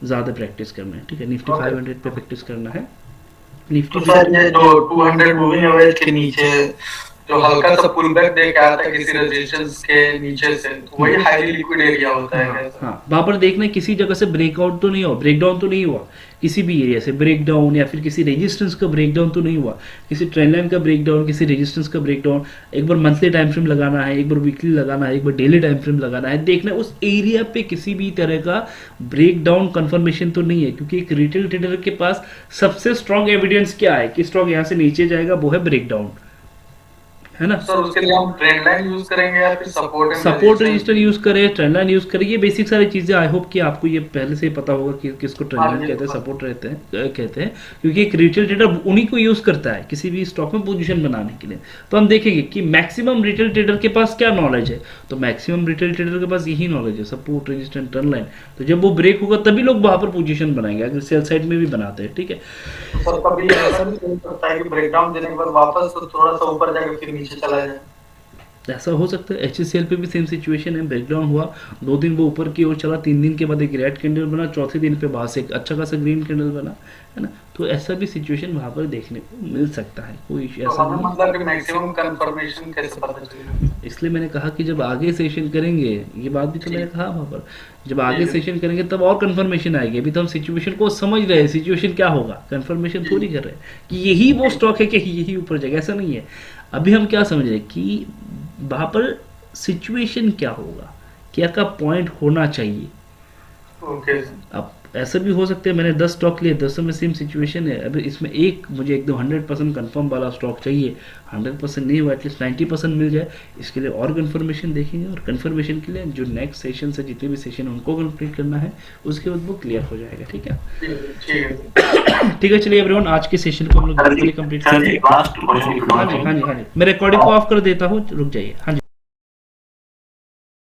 ज़्यादा प्रैक्टिस करना है, ठीक है, निफ्टी 500 पे प्रैक्टिस करना है। निफ्टी सर ये जो 200 मूविंग एवरेज के नीचे जो हल्का सा पुल बैक दे के आता है किसी रेजिस्टेंस के नीचे से, तो वही हाईली लिक्विड एरिया होता है क्या? हाँ, वहाँ पर देखना है किसी जगह से ब्रेकआउट तो नहीं हुआ, ब्रेकडाउन तो नहीं हुआ, किसी भी एरिया से ब्रेकडाउन या फिर किसी रेजिस्टेंस का ब्रेकडाउन तो नहीं हुआ, किसी ट्रेंड लाइन का ब्रेकडाउन, किसी रेजिस्टेंस का ब्रेकडाउन। एक बार मंथली टाइम फ्रेम लगाना है, एक बार वीकली लगाना है, एक बार डेली टाइम फ्रेम लगाना है, देखना है उस एरिया पे किसी भी तरह का ब्रेकडाउन कंफर्मेशन तो नहीं है, क्योंकि एक रिटेल ट्रेडर के पास सबसे स्ट्रॉन्ग एविडेंस क्या है कि स्टॉक यहाँ से नीचे जाएगा, वो है ब्रेकडाउन, है ना। सर उसके लिए हम ट्रेंड लाइन यूज करेंगे या फिर सपोर्ट रजिस्टर यूज करें, ट्रेंड लाइन यूज करें, ये बेसिक सारी चीजें आई होप कि आपको ये पहले से ही पता होगा कि किसको ट्रेंड लाइन कहते हैं, सपोर्ट कहते हैं, क्योंकि एक रिटेल ट्रेडर उन्हीं को यूज करता है किसी भी स्टॉक में पोजीशन बनाने के लिए। तो हम देखेंगे कि मैक्सिमम रिटेल ट्रेडर के पास क्या नॉलेज है, तो मैक्सिमम रिटेल ट्रेडर के पास यही नॉलेज है, सपोर्ट रजिस्टर ट्रेंड लाइन। तो जब वो ब्रेक होगा तभी लोग वहां पर पोजीशन बनाएंगे, अगर सेल साइड में भी बनाते हैं, ठीक है। सर कभी ऐसा भी हो सकता है कि ब्रेकडाउन देने के बाद वापस तो थोड़ा सा ऊपर जाकर फिर नीचे चला जाए, ऐसा हो सकता है। HCL पे भी सेम सिचुएशन है, ब्रेकडाउन हुआ, 2 दिन वो ऊपर की ओर चला, 3 दिन के बाद एक रेड कैंडल बना, चौथे दिन पे वहां से एक अच्छा खासा ग्रीन कैंडल बना, है ना। तो ऐसा भी सिचुएशन वहां पर देखने को मिल सकता है, कोई ऐसा नहीं। मतलब कि मैक्सिमम कंफर्मेशन कैसे पता चलेगा? इसलिए मैंने कहा कि जब आगे सेशन करेंगे, ये बात भी तो मैंने कहा वहां पर, जब आगे सेशन करेंगे तब और कंफर्मेशन आएगी। अभी तो हम सिचुएशन को समझ रहे हैं, सिचुएशन क्या होगा, कंफर्मेशन थोड़ी कर रहे हैं कि यही वो स्टॉक है कि यही ऊपर जाएगा, ऐसा नहीं है। अभी हम क्या समझ रहे हैं कि वहां पर सिचुएशन क्या होगा, क्या का पॉइंट होना चाहिए। ओके। अब ऐसा भी हो सकता है मैंने 10 स्टॉक लिए, 10 में सेम सिचुएशन है, अभी इसमें एक मुझे एकदम 100% कंफर्म वाला स्टॉक चाहिए, 100% नहीं हुआ एटलीस्ट 90% मिल जाए, इसके लिए और कंफर्मेशन देखेंगे। और कंफर्मेशन के लिए जो नेक्स्ट सेशन से जितने भी सेशन है उनको कंप्लीट करना है, उसके बाद वो क्लियर हो जाएगा, ठीक है। ठीक है, चलिए एवरीवन, आज के सेशन को हम लोग कंप्लीट करते हैं। हाँ जी, मैं रिकॉर्डिंग को ऑफ कर देता हूँ, रुक जाइए। हाँ जी।